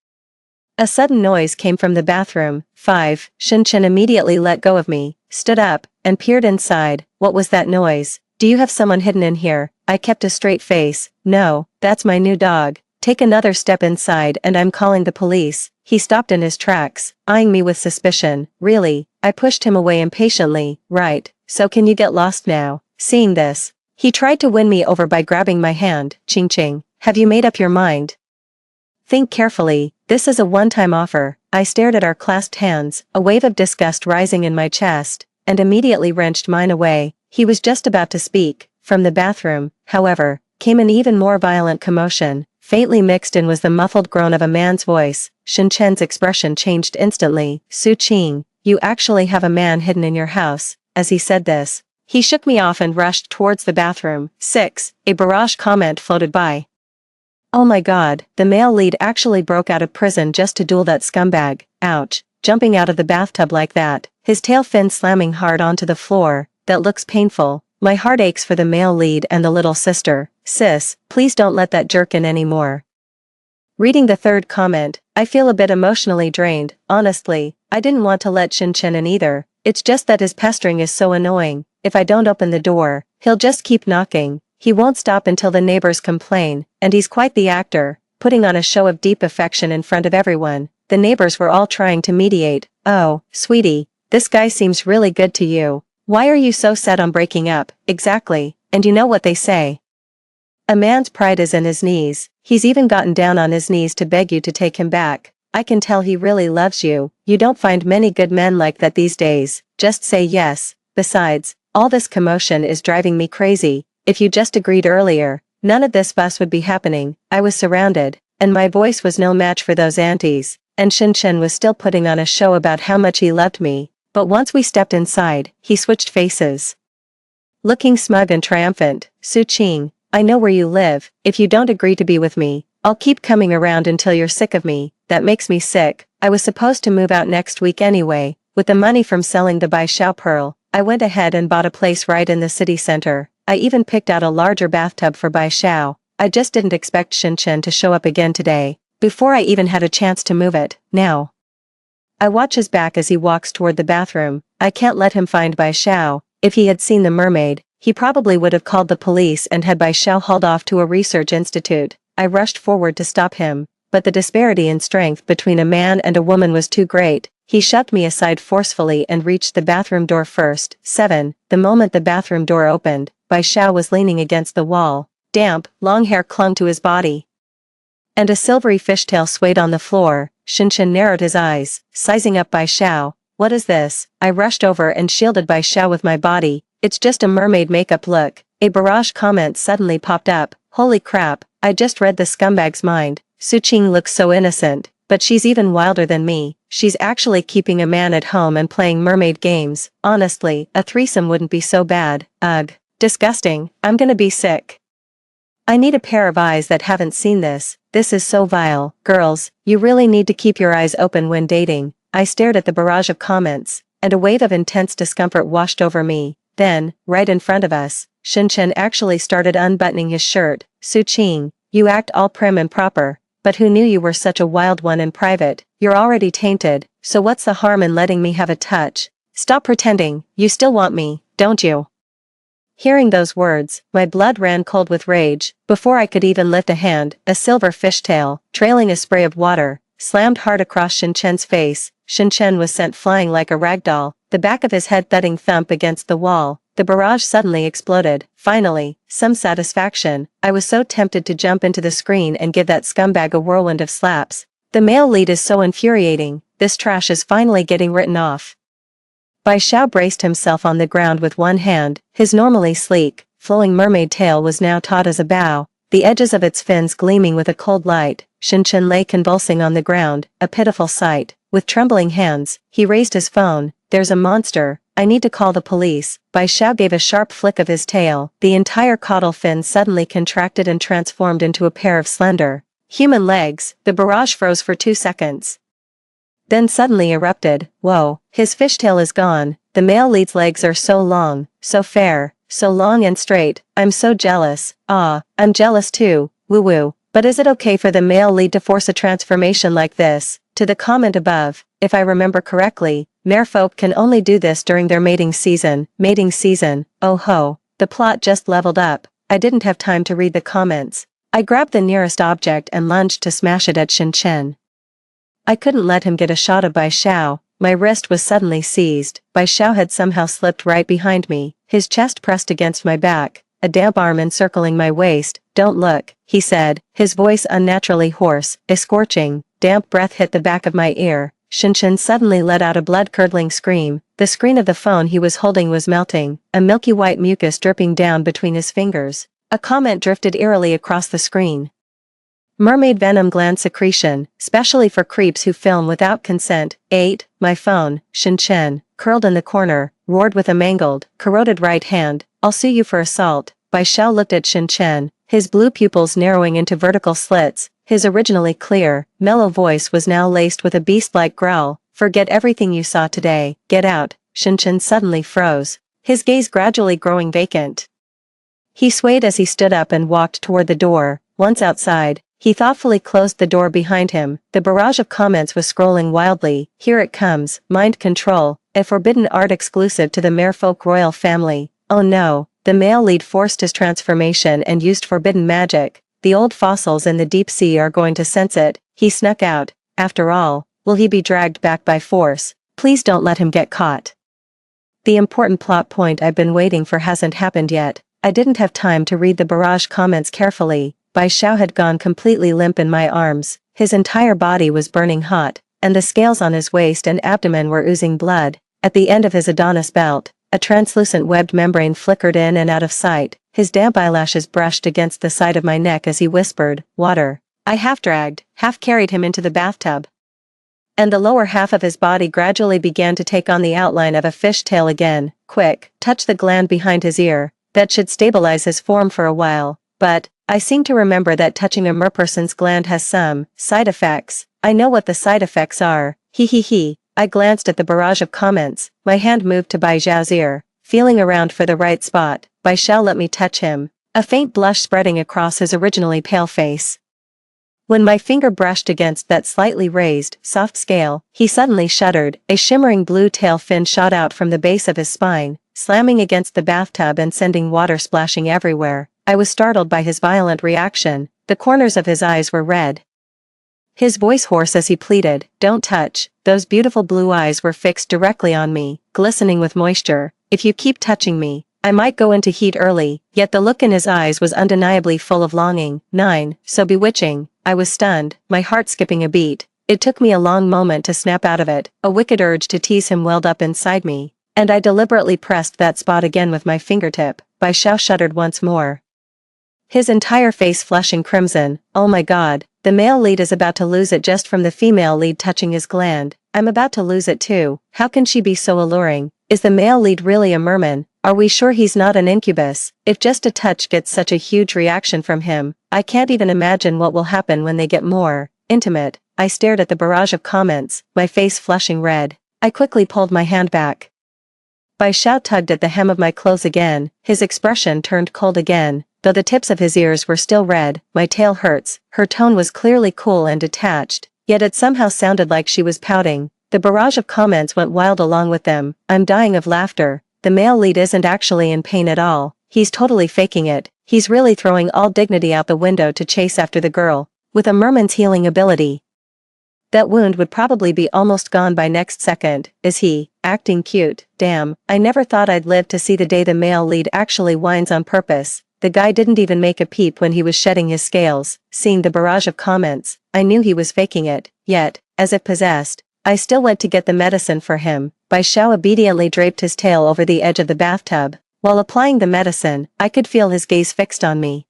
A sudden noise came from the bathroom. 5. Shin Chen immediately let go of me, stood up, and peered inside. What was that noise? Do you have someone hidden in here? I kept a straight face. No, that's my new dog. Take another step inside and I'm calling the police. He stopped in his tracks, eyeing me with suspicion. Really? I pushed him away impatiently. Right, so can you get lost now? Seeing this, he tried to win me over by grabbing my hand. Ching ching. Have you made up your mind? Think carefully. This is a one-time offer. I stared at our clasped hands, a wave of disgust rising in my chest, and immediately wrenched mine away. He was just about to speak. From the bathroom, however, came an even more violent commotion. Faintly mixed in was the muffled groan of a man's voice. Shin Chen's expression changed instantly. Su Qing, you actually have a man hidden in your house. As he said this, he shook me off and rushed towards the bathroom. 6. A barrage comment floated by. Oh my god, the male lead actually broke out of prison just to duel that scumbag. Ouch. Jumping out of the bathtub like that, his tail fin slamming hard onto the floor. That looks painful. My heart aches for the male lead and the little sister. Sis, please don't let that jerk in anymore. Reading the third comment, I feel a bit emotionally drained. Honestly, I didn't want to let Shin Chen in either. It's just that his pestering is so annoying. If I don't open the door, he'll just keep knocking. He won't stop until the neighbors complain, and he's quite the actor, putting on a show of deep affection in front of everyone. The neighbors were all trying to mediate. Oh, sweetie, this guy seems really good to you. Why are you so set on breaking up? Exactly, and you know what they say. A man's pride is in his knees. He's even gotten down on his knees to beg you to take him back. I can tell he really loves you. You don't find many good men like that these days. Just say yes. Besides, all this commotion is driving me crazy. If you just agreed earlier, none of this fuss would be happening. I was surrounded, and my voice was no match for those aunties, and Shin Chen was still putting on a show about how much he loved me. But once we stepped inside, he switched faces. Looking smug and triumphant. Su Qing, I know where you live. If you don't agree to be with me, I'll keep coming around until you're sick of me. That makes me sick. I was supposed to move out next week anyway. With the money from selling the Bai Xiao pearl, I went ahead and bought a place right in the city center. I even picked out a larger bathtub for Bai Xiao. I just didn't expect Shin Chen to show up again today, before I even had a chance to move it. Now I watch his back as he walks toward the bathroom. I can't let him find Bai Xiao. If he had seen the mermaid, he probably would have called the police and had Bai Xiao hauled off to a research institute. I rushed forward to stop him, but the disparity in strength between a man and a woman was too great. He shoved me aside forcefully and reached the bathroom door first. 7. The moment the bathroom door opened, Bai Xiao was leaning against the wall. Damp, long hair clung to his body, and a silvery fishtail swayed on the floor. Shinshin narrowed his eyes, sizing up Bai Xiao. What is this? I rushed over and shielded Bai Xiao with my body. It's just a mermaid makeup look. A barrage comment suddenly popped up. Holy crap, I just read the scumbag's mind. Su Qing looks so innocent, but she's even wilder than me. She's actually keeping a man at home and playing mermaid games. Honestly, a threesome wouldn't be so bad. Ugh. Disgusting. I'm gonna be sick. I need a pair of eyes that haven't seen this. This is so vile. Girls, you really need to keep your eyes open when dating. I stared at the barrage of comments, and a wave of intense discomfort washed over me. Then, right in front of us, Shinshin actually started unbuttoning his shirt. Su Qing, you act all prim and proper, but who knew you were such a wild one in private? You're already tainted, so what's the harm in letting me have a touch? Stop pretending, you still want me, don't you? Hearing those words, my blood ran cold with rage. Before I could even lift a hand, a silver fishtail, trailing a spray of water, slammed hard across Shinchen's face. Shinchen was sent flying like a ragdoll, the back of his head thudding thump against the wall. The barrage suddenly exploded. Finally, some satisfaction. I was so tempted to jump into the screen and give that scumbag a whirlwind of slaps. The male lead is so infuriating. This trash is finally getting written off. Bai Xiao braced himself on the ground with one hand. His normally sleek, flowing mermaid tail was now taut as a bow, the edges of its fins gleaming with a cold light. Shinshin lay convulsing on the ground, a pitiful sight. With trembling hands, he raised his phone. There's a monster. I need to call the police. Bai Xiao gave a sharp flick of his tail. The entire caudal fin suddenly contracted and transformed into a pair of slender, human legs. The barrage froze for 2 seconds, then suddenly erupted. Whoa, his fishtail is gone. The male lead's legs are so long, so fair, so long and straight. I'm so jealous. Ah, I'm jealous too. Woo woo. But is it okay for the male lead to force a transformation like this? To the comment above, if I remember correctly, merfolk can only do this during their mating season. Mating season. Oh ho. The plot just leveled up. I didn't have time to read the comments. I grabbed the nearest object and lunged to smash it at Shinshin. I couldn't let him get a shot of Bai Xiao. My wrist was suddenly seized. Bai Xiao had somehow slipped right behind me, his chest pressed against my back, a damp arm encircling my waist. Don't look, he said, his voice unnaturally hoarse. A scorching, damp breath hit the back of my ear. Shinshin suddenly let out a blood-curdling scream. The screen of the phone he was holding was melting, a milky white mucus dripping down between his fingers. A comment drifted eerily across the screen. Mermaid venom gland secretion, specially for creeps who film without consent. 8. My phone. Shinshin, curled in the corner, roared with a mangled, corroded right hand. I'll sue you for assault. Bai Xiao looked at Shinshin, his blue pupils narrowing into vertical slits. His originally clear, mellow voice was now laced with a beast-like growl. Forget everything you saw today. Get out. Shinshin suddenly froze, his gaze gradually growing vacant. He swayed as he stood up and walked toward the door. Once outside, he thoughtfully closed the door behind him. The barrage of comments was scrolling wildly. Here it comes. Mind control. A forbidden art exclusive to the merfolk royal family. Oh no. The male lead forced his transformation and used forbidden magic. The old fossils in the deep sea are going to sense it. He snuck out. After all, will he be dragged back by force? Please don't let him get caught. The important plot point I've been waiting for hasn't happened yet. I didn't have time to read the barrage comments carefully. Bai Xiao had gone completely limp in my arms, his entire body was burning hot, and the scales on his waist and abdomen were oozing blood. At the end of his Adonis belt, a translucent webbed membrane flickered in and out of sight. His damp eyelashes brushed against the side of my neck as he whispered, "Water." I half-dragged, half-carried him into the bathtub, and the lower half of his body gradually began to take on the outline of a fish tail again. Quick, touch the gland behind his ear. That should stabilize his form for a while. But I seem to remember that touching a merperson's gland has some side effects. I know what the side effects are. He. I glanced at the barrage of comments. My hand moved to Bai Xiao's ear, feeling around for the right spot. Bai Xiao let me touch him, a faint blush spreading across his originally pale face. When my finger brushed against that slightly raised, soft scale, he suddenly shuddered. A shimmering blue tail fin shot out from the base of his spine, slamming against the bathtub and sending water splashing everywhere. I was startled by his violent reaction. The corners of his eyes were red, his voice hoarse as he pleaded, "Don't touch." Those beautiful blue eyes were fixed directly on me, glistening with moisture. "If you keep touching me, I might go into heat early." Yet the look in his eyes was undeniably full of longing. 9. So bewitching. I was stunned, my heart skipping a beat. It took me a long moment to snap out of it. A wicked urge to tease him welled up inside me, and I deliberately pressed that spot again with my fingertip. Bai Xiao shuddered once more, his entire face flushing crimson. "Oh my god, the male lead is about to lose it just from the female lead touching his gland. I'm about to lose it too. How can she be so alluring? Is the male lead really a merman? Are we sure he's not an incubus? If just a touch gets such a huge reaction from him, I can't even imagine what will happen when they get more intimate." I stared at the barrage of comments, my face flushing red. I quickly pulled my hand back. Bai Xiao tugged at the hem of my clothes again, his expression turned cold again. Though the tips of his ears were still red. "My tail hurts." Her tone was clearly cool and detached, yet it somehow sounded like she was pouting. The barrage of comments went wild along with them. "I'm dying of laughter. The male lead isn't actually in pain at all. He's totally faking it. He's really throwing all dignity out the window to chase after the girl. With a merman's healing ability, that wound would probably be almost gone by next second." "Is he acting cute? Damn, I never thought I'd live to see the day the male lead actually whines on purpose. The guy didn't even make a peep when he was shedding his scales." Seeing the barrage of comments, I knew he was faking it, yet, as if possessed, I still went to get the medicine for him. Bai Xiao obediently draped his tail over the edge of the bathtub. While applying the medicine, I could feel his gaze fixed on me.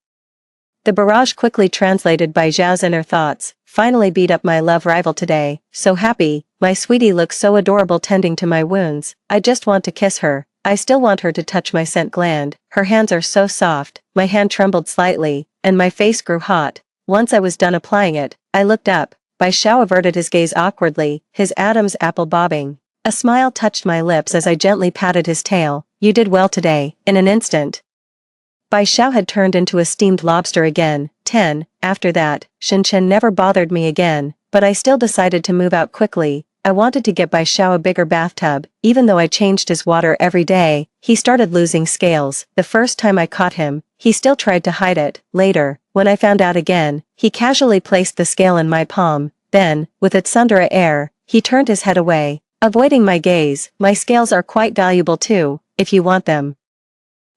The barrage quickly translated Bai Xiao's inner thoughts. "Finally beat up my love rival today. So happy. My sweetie looks so adorable tending to my wounds. I just want to kiss her. I still want her to touch my scent gland. Her hands are so soft." My hand trembled slightly, and my face grew hot. Once I was done applying it, I looked up. Bai Xiao averted his gaze awkwardly, his Adam's apple bobbing. A smile touched my lips as I gently patted his tail. "You did well today." In an instant, Bai Xiao had turned into a steamed lobster again. 10. After that, Shen Chen never bothered me again, but I still decided to move out quickly. I wanted to get Bai Xiao a bigger bathtub. Even though I changed his water every day, he started losing scales. The first time I caught him, he still tried to hide it. Later, when I found out again, he casually placed the scale in my palm. Then, with a tsundere air, he turned his head away, avoiding my gaze. "My scales are quite valuable too. If you want them,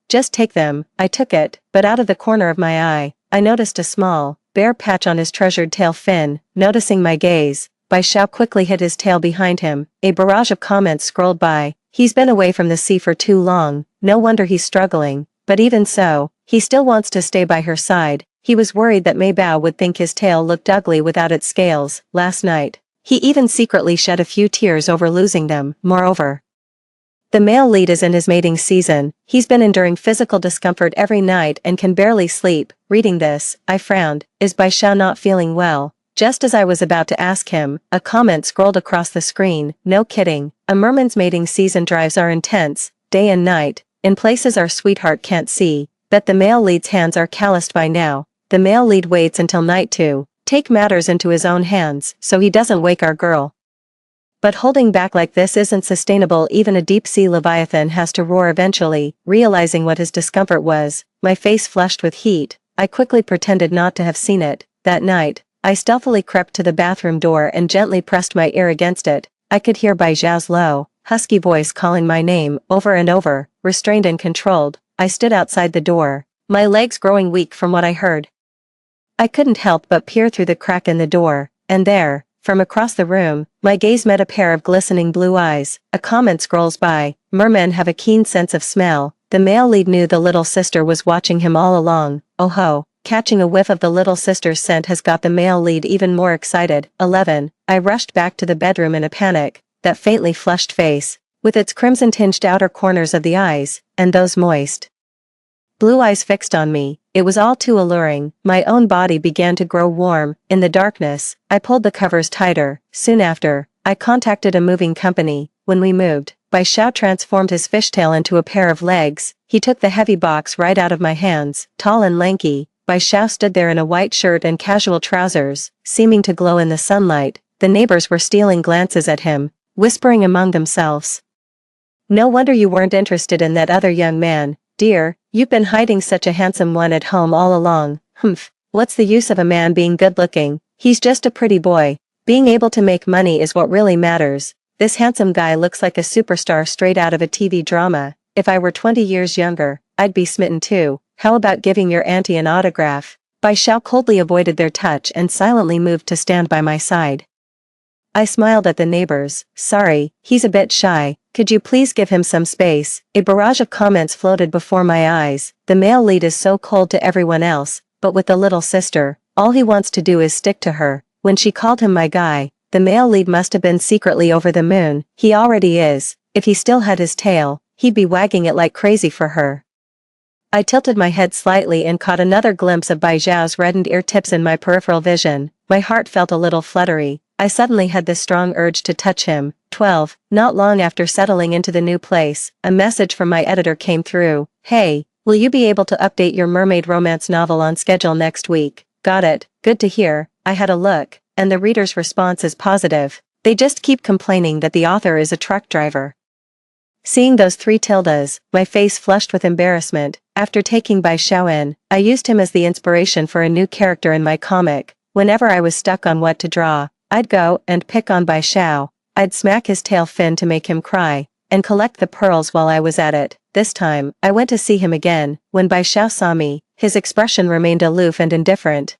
just take them." I took it, but out of the corner of my eye, I noticed a small, bare patch on his treasured tail fin. Noticing my gaze, Bai Xiao quickly hid his tail behind him. A barrage of comments scrolled by. "He's been away from the sea for too long. No wonder he's struggling." But even so, he still wants to stay by her side. He was worried that Mei Bao would think his tail looked ugly without its scales. Last night, he even secretly shed a few tears over losing them. Moreover, the male lead is in his mating season. He's been enduring physical discomfort every night and can barely sleep. Reading this, I frowned. Is Bai Xiao not feeling well? Just as I was about to ask him, a comment scrolled across the screen. "No kidding. A merman's mating season drives are intense, day and night, in places our sweetheart can't see. Bet the male lead's hands are calloused by now. The male lead waits until night to take matters into his own hands so he doesn't wake our girl. But holding back like this isn't sustainable. Even a deep-sea leviathan has to roar eventually." Realizing what his discomfort was, my face flushed with heat. I quickly pretended not to have seen it. That night, I stealthily crept to the bathroom door and gently pressed my ear against it. I could hear Bai Xiao's low, husky voice calling my name over and over. Restrained and controlled, I stood outside the door, my legs growing weak from what I heard. I couldn't help but peer through the crack in the door, and there, from across the room, my gaze met a pair of glistening blue eyes. A comment scrolls by. "Mermen have a keen sense of smell." The male lead knew the little sister was watching him all along. Oh ho, catching a whiff of the little sister's scent has got the male lead even more excited. 11. I rushed back to the bedroom in a panic. That faintly flushed face, with its crimson-tinged outer corners of the eyes, and those moist blue eyes fixed on me, it was all too alluring. My own body began to grow warm. In the darkness, I pulled the covers tighter. Soon after, I contacted a moving company. When we moved, Bai Xiao transformed his fishtail into a pair of legs. He took the heavy box right out of my hands. Tall and lanky, Bai Xiao stood there in a white shirt and casual trousers, seeming to glow in the sunlight. The neighbors were stealing glances at him, whispering among themselves. "No wonder you weren't interested in that other young man, dear. You've been hiding such a handsome one at home all along. Humph, what's the use of a man being good-looking? He's just a pretty boy. Being able to make money is what really matters. This handsome guy looks like a superstar straight out of a TV drama. If I were 20 years younger, I'd be smitten too. How about giving your auntie an autograph? Bai Xiao coldly avoided their touch and silently moved to stand by my side. I smiled at the neighbors. Sorry, he's a bit shy. Could you please give him some space? A barrage of comments floated before my eyes. The male lead is so cold to everyone else, but with the little sister, all he wants to do is stick to her. When she called him my guy, the male lead must have been secretly over the moon. He already is. If he still had his tail, he'd be wagging it like crazy for her. I tilted my head slightly and caught another glimpse of Bai Xiao's reddened ear tips in my peripheral vision. My heart felt a little fluttery. I suddenly had this strong urge to touch him. 12. Not long after settling into the new place, a message from my editor came through. Hey, will you be able to update your mermaid romance novel on schedule next week? Got it. Good to hear. I had a look, and the reader's response is positive. They just keep complaining that the author is a truck driver. Seeing those 3 tildes, my face flushed with embarrassment. After taking Bai Xiao in, I used him as the inspiration for a new character in my comic. Whenever I was stuck on what to draw, I'd go and pick on Bai Xiao. I'd smack his tail fin to make him cry, and collect the pearls while I was at it. This time, I went to see him again. When Bai Xiao saw me, his expression remained aloof and indifferent.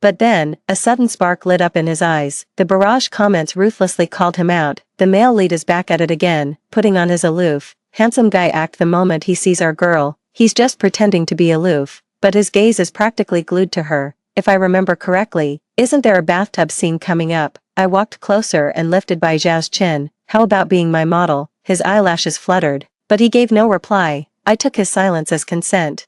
But then, a sudden spark lit up in his eyes. The barrage comments ruthlessly called him out. The male lead is back at it again, putting on his aloof, handsome guy act the moment he sees our girl. He's just pretending to be aloof, but his gaze is practically glued to her. If I remember correctly, isn't there a bathtub scene coming up? I walked closer and lifted Bai Xiao's chin. How about being my model? His eyelashes fluttered, but he gave no reply. I took his silence as consent.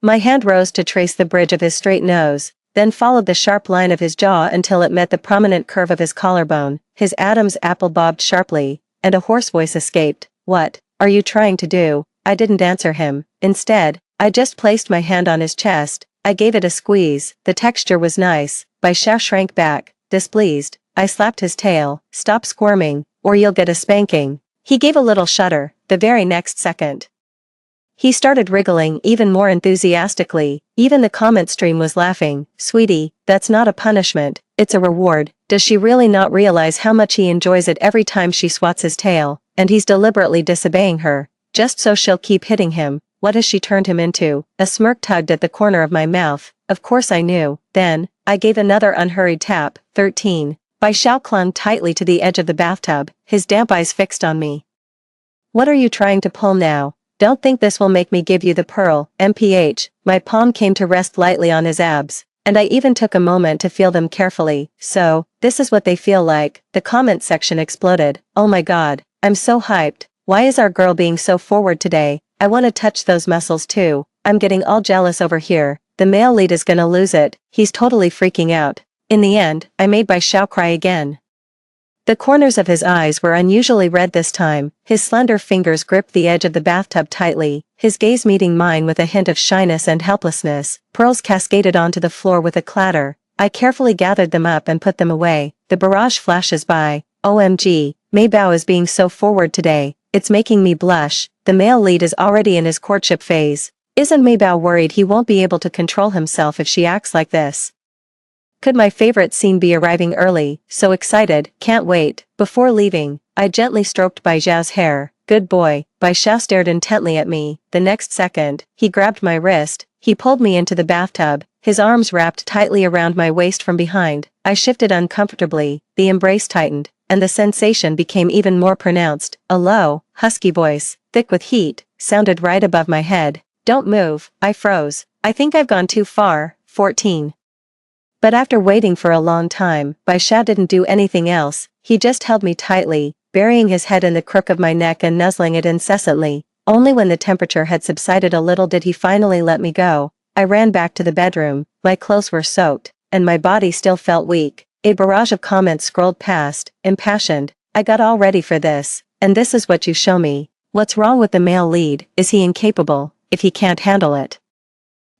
My hand rose to trace the bridge of his straight nose, then followed the sharp line of his jaw until it met the prominent curve of his collarbone. His Adam's apple bobbed sharply, and a hoarse voice escaped. What are you trying to do? I didn't answer him. Instead, I just placed my hand on his chest. I gave it a squeeze. The texture was nice. Bai Xiao shrank back, displeased. I slapped his tail. Stop squirming, or you'll get a spanking. He gave a little shudder. The very next second, he started wriggling even more enthusiastically. Even the comment stream was laughing. Sweetie, that's not a punishment, it's a reward. Does she really not realize how much he enjoys it every time she swats his tail, and he's deliberately disobeying her, just so she'll keep hitting him? What has she turned him into? A smirk tugged at the corner of my mouth. Of course I knew. Then, I gave another unhurried tap. 13. Bai Xiao clung tightly to the edge of the bathtub, his damp eyes fixed on me. What are you trying to pull now? Don't think this will make me give you the pearl. MPH. My palm came to rest lightly on his abs, and I even took a moment to feel them carefully. So, this is what they feel like. The comment section exploded. Oh my god, I'm so hyped. Why is our girl being so forward today? I want to touch those muscles too. I'm getting all jealous over here. The male lead is gonna lose it. He's totally freaking out. In the end, I made Bai Xiao cry again. The corners of his eyes were unusually red this time. His slender fingers gripped the edge of the bathtub tightly, his gaze meeting mine with a hint of shyness and helplessness. Pearls cascaded onto the floor with a clatter. I carefully gathered them up and put them away. The barrage flashes by. OMG, Mei Bao is being so forward today. It's making me blush. The male lead is already in his courtship phase. Isn't Mei Bao worried he won't be able to control himself if she acts like this? Could my favorite scene be arriving early? So excited, can't wait. Before leaving, I gently stroked Bai Xiao's hair. Good boy. Bai Xiao stared intently at me. The next second, he grabbed my wrist. He pulled me into the bathtub, his arms wrapped tightly around my waist from behind. I shifted uncomfortably, the embrace tightened, and the sensation became even more pronounced. A low, husky voice, thick with heat, sounded right above my head. Don't move. I froze. I think I've gone too far. 14. But after waiting for a long time, Bai Xiao didn't do anything else. He just held me tightly, burying his head in the crook of my neck and nuzzling it incessantly. Only when the temperature had subsided a little did he finally let me go. I ran back to the bedroom. My clothes were soaked, and my body still felt weak. A barrage of comments scrolled past, impassioned. I got all ready for this, and this is what you show me. What's wrong with the male lead? Is he incapable? If he can't handle it,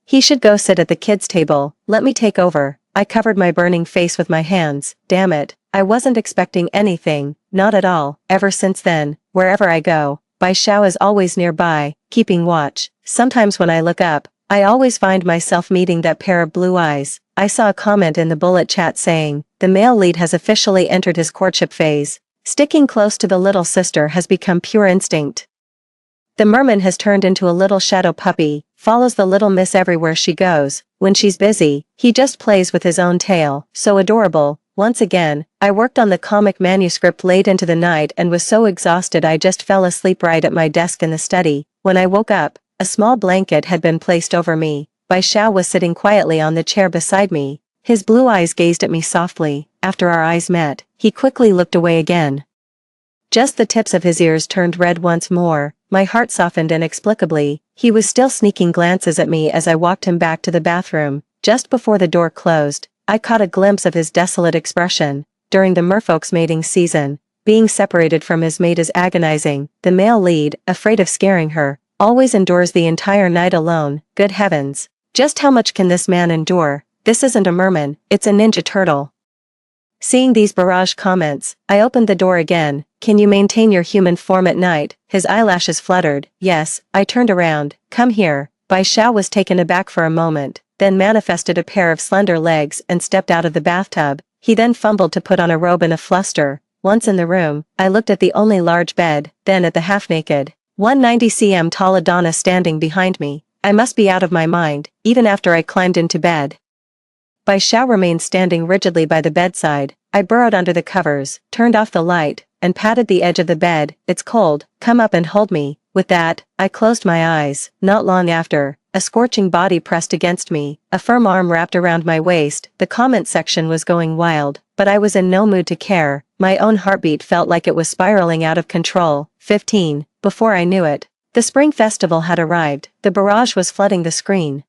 he should go sit at the kids' table. Let me take over. I covered my burning face with my hands. Damn it, I wasn't expecting anything, not at all. Ever since then, wherever I go, Bai Xiao is always nearby, keeping watch. Sometimes when I look up, I always find myself meeting that pair of blue eyes. I saw a comment in the bullet chat saying, the male lead has officially entered his courtship phase. Sticking close to the little sister has become pure instinct. The merman has turned into a little shadow puppy, follows the little miss everywhere she goes. When she's busy, he just plays with his own tail, so adorable. Once again, I worked on the comic manuscript late into the night and was so exhausted I just fell asleep right at my desk in the study. When I woke up, a small blanket had been placed over me. Bai Xiao was sitting quietly on the chair beside me. His blue eyes gazed at me softly. After our eyes met, he quickly looked away again. Just the tips of his ears turned red once more. My heart softened inexplicably. He was still sneaking glances at me as I walked him back to the bathroom. Just before the door closed, I caught a glimpse of his desolate expression. During the merfolk's mating season, being separated from his mate is agonizing. The male lead, afraid of scaring her, always endures the entire night alone. Good heavens. Just how much can this man endure? This isn't a merman, it's a ninja turtle. Seeing these barrage comments, I opened the door again. Can you maintain your human form at night? His eyelashes fluttered. Yes. I turned around. Come here. Bai Xiao was taken aback for a moment, then manifested a pair of slender legs and stepped out of the bathtub. He then fumbled to put on a robe in a fluster. Once in the room, I looked at the only large bed, then at the half-naked, 190 cm tall Adonis standing behind me. I must be out of my mind, even after I climbed into bed. Bai Xiao remained standing rigidly by the bedside. I burrowed under the covers, turned off the light, and patted the edge of the bed. It's cold, come up and hold me. With that, I closed my eyes. Not long after, a scorching body pressed against me, a firm arm wrapped around my waist. The comment section was going wild, but I was in no mood to care. My own heartbeat felt like it was spiraling out of control. 15. Before I knew it, the spring festival had arrived. The barrage was flooding the screen.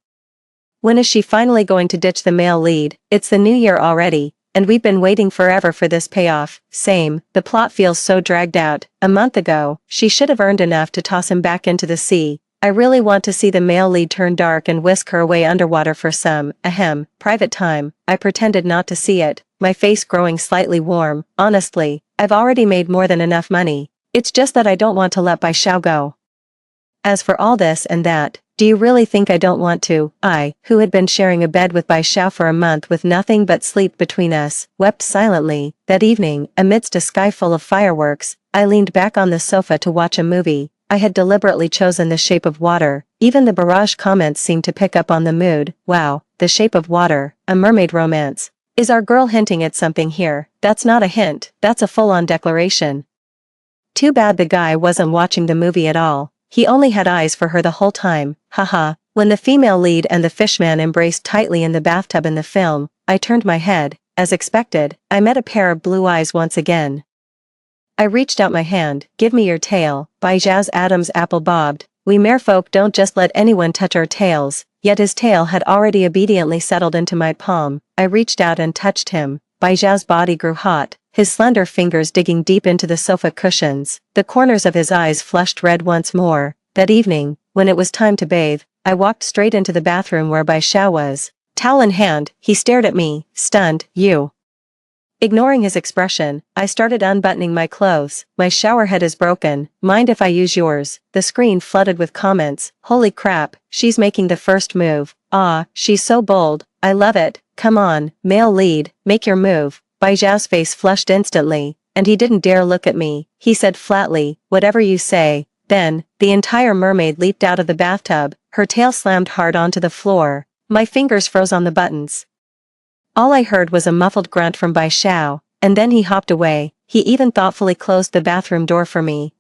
When is she finally going to ditch the male lead? It's the new year already, and we've been waiting forever for this payoff. Same, the plot feels so dragged out. A month ago, she should have earned enough to toss him back into the sea. I really want to see the male lead turn dark and whisk her away underwater for some, private time. I pretended not to see it, my face growing slightly warm. Honestly, I've already made more than enough money. It's just that I don't want to let Bai Xiao go. As for all this and that, do you really think I don't want to? I, who had been sharing a bed with Bai Xiao for a month with nothing but sleep between us, wept silently. That evening, amidst a sky full of fireworks, I leaned back on the sofa to watch a movie. I had deliberately chosen The Shape of Water. Even the barrage comments seemed to pick up on the mood. Wow, The Shape of Water, a mermaid romance. Is our girl hinting at something here? That's not a hint, that's a full-on declaration. Too bad the guy wasn't watching the movie at all. He only had eyes for her the whole time. Haha. When the female lead and the fishman embraced tightly in the bathtub in the film, I turned my head. As expected, I met a pair of blue eyes once again. I reached out my hand. Give me your tail. Bai Xiao's Adam's apple bobbed. We merfolk don't just let anyone touch our tails. Yet his tail had already obediently settled into my palm. I reached out and touched him. Bai Xiao's body grew hot, his slender fingers digging deep into the sofa cushions. The corners of his eyes flushed red once more. That evening, when it was time to bathe, I walked straight into the bathroom where Bai Xiao was. Towel in hand, he stared at me, stunned. You. Ignoring his expression, I started unbuttoning my clothes. My shower head is broken. Mind if I use yours? The screen flooded with comments. Holy crap, she's making the first move. Ah, she's so bold. I love it. Come on, male lead, make your move. Bai Xiao's face flushed instantly, and he didn't dare look at me. He said flatly, whatever you say. Then, the entire mermaid leaped out of the bathtub, her tail slammed hard onto the floor. My fingers froze on the buttons. All I heard was a muffled grunt from Bai Xiao, and then he hopped away. He even thoughtfully closed the bathroom door for me.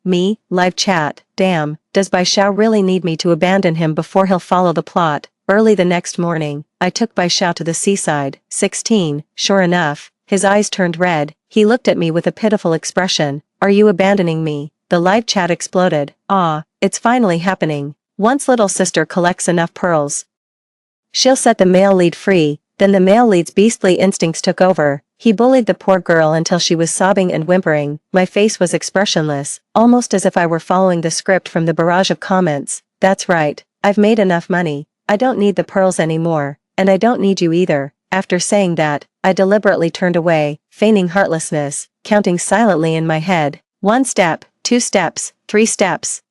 Live chat. Damn, does Bai Xiao really need me to abandon him before he'll follow the plot? Early the next morning, I took Bai Xiao to the seaside. 16. Sure enough, his eyes turned red. He looked at me with a pitiful expression. Are you abandoning me? The live chat exploded. Ah, it's finally happening. Once little sister collects enough pearls, she'll set the male lead free. Then the male lead's beastly instincts took over. He bullied the poor girl until she was sobbing and whimpering. My face was expressionless, almost as if I were following the script from the barrage of comments. That's right, I've made enough money. I don't need the pearls anymore, and I don't need you either. After saying that, I deliberately turned away, feigning heartlessness, counting silently in my head. 1 step, 2 steps, 3 steps.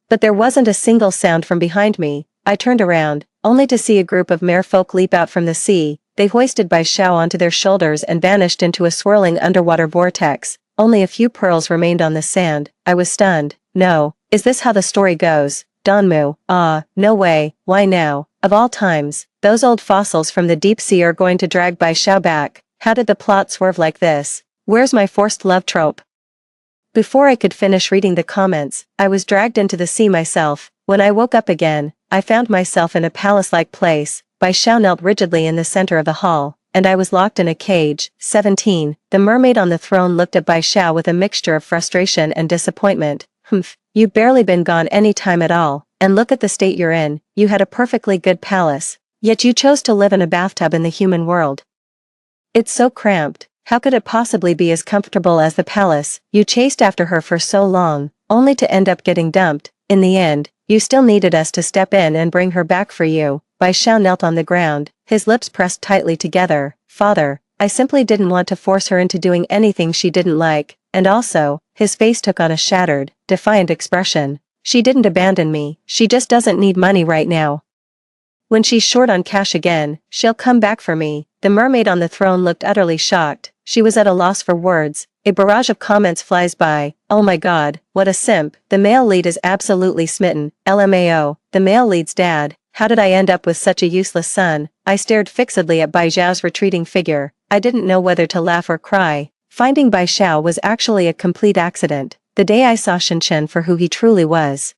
But there wasn't a single sound from behind me. I turned around, only to see a group of merfolk leap out from the sea. They hoisted Bai Xiao onto their shoulders and vanished into a swirling underwater vortex. Only a few pearls remained on the sand. I was stunned. No. Is this how the story goes? Donmu. Ah, no way. Why now? Of all times, those old fossils from the deep sea are going to drag Bai Xiao back. How did the plot swerve like this? Where's my forced love trope? Before I could finish reading the comments, I was dragged into the sea myself. When I woke up again, I found myself in a palace-like place. Bai Xiao knelt rigidly in the center of the hall, and I was locked in a cage. 17. The mermaid on the throne looked at Bai Xiao with a mixture of frustration and disappointment. Humph, you've barely been gone any time at all, and look at the state you're in. You had a perfectly good palace, yet you chose to live in a bathtub in the human world. It's so cramped. How could it possibly be as comfortable as the palace? You chased after her for so long, only to end up getting dumped. In the end, you still needed us to step in and bring her back for you. Bai Xiao knelt on the ground, his lips pressed tightly together. Father, I simply didn't want to force her into doing anything she didn't like, and also, his face took on a shattered, defiant expression. She didn't abandon me, she just doesn't need money right now. When she's short on cash again, she'll come back for me. The mermaid on the throne looked utterly shocked. She was at a loss for words. A barrage of comments flies by. Oh my god, what a simp. The male lead is absolutely smitten. LMAO, the male lead's dad. How did I end up with such a useless son? I stared fixedly at Bai Xiao's retreating figure. I didn't know whether to laugh or cry. Finding Bai Xiao was actually a complete accident. The day I saw Shen for who he truly was.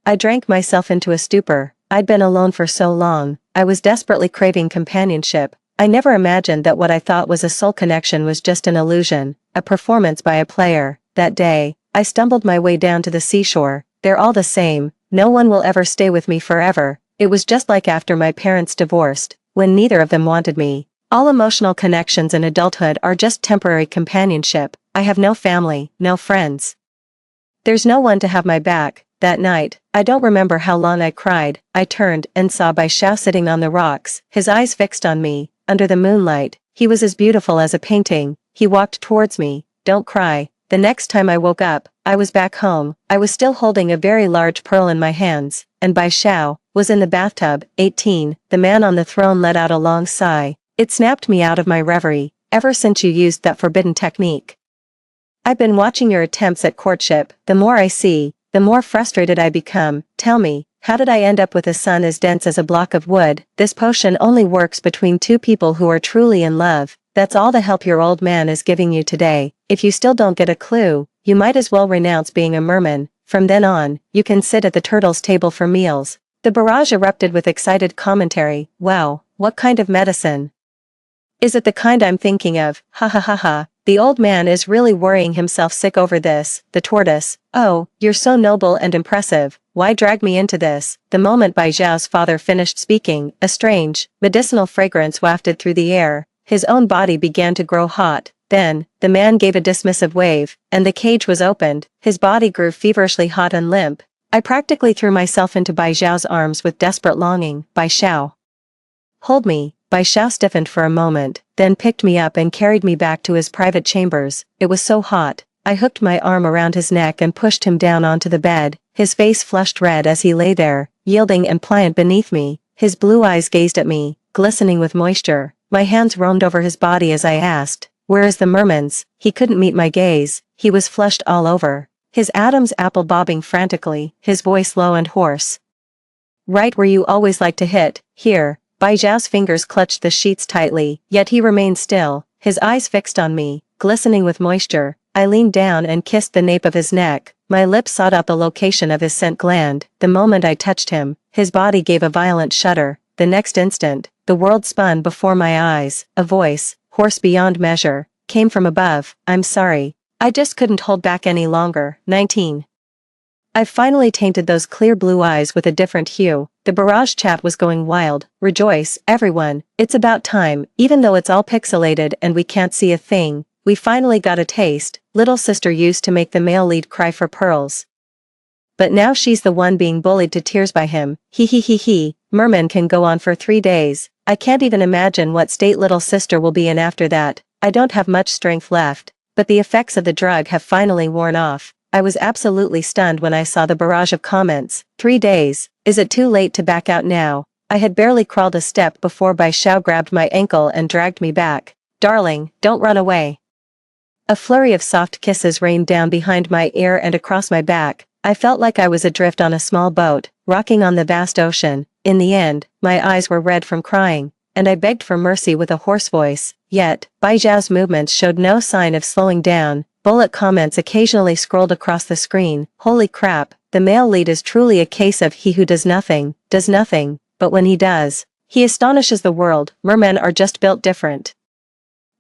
I drank myself into a stupor. I'd been alone for so long. I was desperately craving companionship. I never imagined that what I thought was a soul connection was just an illusion, a performance by a player. That day, I stumbled my way down to the seashore. They're all the same. No one will ever stay with me forever. It was just like after my parents divorced, when neither of them wanted me. All emotional connections in adulthood are just temporary companionship. I have no family, no friends. There's no one to have my back. That night, I don't remember how long I cried. I turned and saw Bai Xiao sitting on the rocks, his eyes fixed on me. Under the moonlight, he was as beautiful as a painting. He walked towards me. Don't cry. The next time I woke up, I was back home. I was still holding a very large pearl in my hands, and Bai Xiao was in the bathtub. 18. The man on the throne let out a long sigh. It snapped me out of my reverie. Ever since you used that forbidden technique, I've been watching your attempts at courtship. The more I see, the more frustrated I become. Tell me, how did I end up with a son as dense as a block of wood? This potion only works between two people who are truly in love. That's all the help your old man is giving you today. If you still don't get a clue, you might as well renounce being a merman. From then on, you can sit at the turtle's table for meals. The barrage erupted with excited commentary. Wow, what kind of medicine? Is it the kind I'm thinking of? Ha ha ha ha. The old man is really worrying himself sick over this. The tortoise. Oh, you're so noble and impressive. Why drag me into this? The moment Bai Xiao's father finished speaking, a strange, medicinal fragrance wafted through the air. His own body began to grow hot. Then, the man gave a dismissive wave, and the cage was opened. His body grew feverishly hot and limp. I practically threw myself into Bai Xiao's arms with desperate longing. Bai Xiao. Hold me. Bai Xiao stiffened for a moment, then picked me up and carried me back to his private chambers. It was so hot. I hooked my arm around his neck and pushed him down onto the bed. His face flushed red as he lay there, yielding and pliant beneath me. His blue eyes gazed at me, glistening with moisture. My hands roamed over his body as I asked, "Where is the merman's?" He couldn't meet my gaze. He was flushed all over, his Adam's apple bobbing frantically, his voice low and hoarse. "Right where you always like to hit, here." Bai Xiao's fingers clutched the sheets tightly, yet he remained still, his eyes fixed on me, glistening with moisture. I leaned down and kissed the nape of his neck. My lips sought out the location of his scent gland. The moment I touched him, his body gave a violent shudder. The next instant, the world spun before my eyes. A voice, hoarse beyond measure, came from above. "I'm sorry. I just couldn't hold back any longer." 19. I finally tainted those clear blue eyes with a different hue. The barrage chat was going wild. "Rejoice, everyone. It's about time, even though it's all pixelated and we can't see a thing. We finally got a taste. Little sister used to make the male lead cry for pearls. But now she's the one being bullied to tears by him. He he he he. Merman can go on for 3 days. I can't even imagine what state little sister will be in after that. I don't have much strength left, but the effects of the drug have finally worn off." I was absolutely stunned when I saw the barrage of comments. 3 days. Is it too late to back out now? I had barely crawled a step before Bai Xiao grabbed my ankle and dragged me back. "Darling, don't run away." A flurry of soft kisses rained down behind my ear and across my back. I felt like I was adrift on a small boat, rocking on the vast ocean. In the end, my eyes were red from crying, and I begged for mercy with a hoarse voice. Yet, Bai Xiao's movements showed no sign of slowing down. Bullet comments occasionally scrolled across the screen. "Holy crap, the male lead is truly a case of he who does nothing, but when he does, he astonishes the world. Mermen are just built different."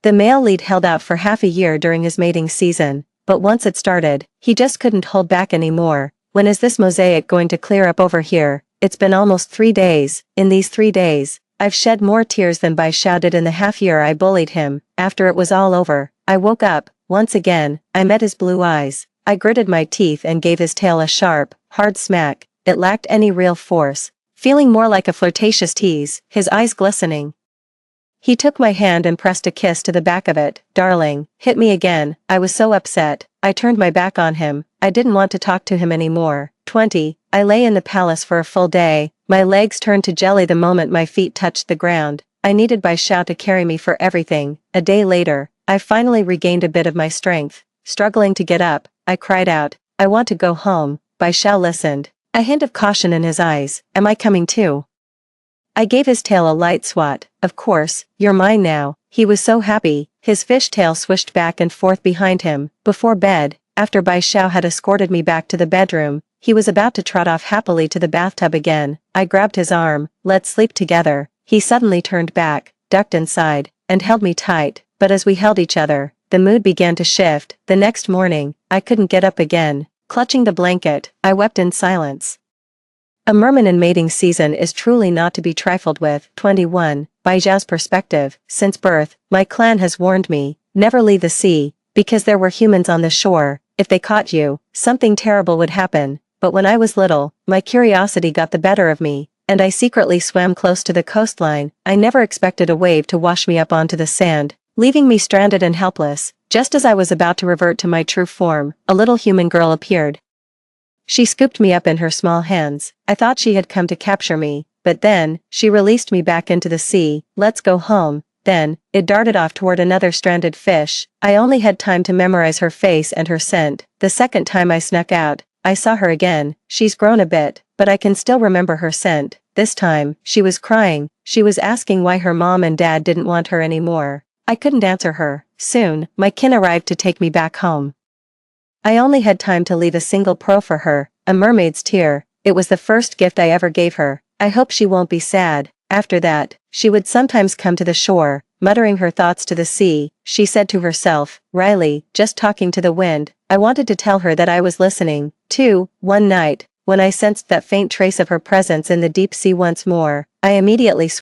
The male lead held out for half a year during his mating season, but once it started, he just couldn't hold back anymore. When is this mosaic going to clear up over here? It's been almost 3 days. In these 3 days, I've shed more tears than Bai Xiao did in the half year I bullied him. After it was all over, I woke up. Once again, I met his blue eyes. I gritted my teeth and gave his tail a sharp, hard smack. It lacked any real force, feeling more like a flirtatious tease, his eyes glistening. He took my hand and pressed a kiss to the back of it. "Darling, hit me again." I was so upset, I turned my back on him. I didn't want to talk to him anymore. 20. I lay in the palace for a full day. My legs turned to jelly the moment my feet touched the ground. I needed Bai Xiao to carry me for everything. A day later, I finally regained a bit of my strength. Struggling to get up, I cried out, "I want to go home." Bai Xiao listened, a hint of caution in his eyes. "Am I coming too?" I gave his tail a light swat. "Of course, you're mine now." He was so happy, his fish tail swished back and forth behind him. Before bed, after Bai Xiao had escorted me back to the bedroom, he was about to trot off happily to the bathtub again. I grabbed his arm. "Let's sleep together." He suddenly turned back, ducked inside, and held me tight, but as we held each other, the mood began to shift. The next morning, I couldn't get up again. Clutching the blanket, I wept in silence. A merman in mating season is truly not to be trifled with. 21. Bai Xiao's perspective. Since birth, my clan has warned me, never leave the sea, because there were humans on the shore. If they caught you, something terrible would happen. But when I was little, my curiosity got the better of me, and I secretly swam close to the coastline. I never expected a wave to wash me up onto the sand, leaving me stranded and helpless. Just as I was about to revert to my true form, a little human girl appeared. She scooped me up in her small hands. I thought she had come to capture me, but then, she released me back into the sea. "Let's go home." Then, it darted off toward another stranded fish. I only had time to memorize her face and her scent. The second time I snuck out, I saw her again. She's grown a bit, but I can still remember her scent. This time, she was crying. She was asking why her mom and dad didn't want her anymore. I couldn't answer her. Soon, my kin arrived to take me back home. I only had time to leave a single pearl for her, a mermaid's tear. It was the first gift I ever gave her. I hope she won't be sad. After that, she would sometimes come to the shore, muttering her thoughts to the sea. She said to herself, "Riley, just talking to the wind." I wanted to tell her that I was listening, too. One night, when I sensed that faint trace of her presence in the deep sea once more, I immediately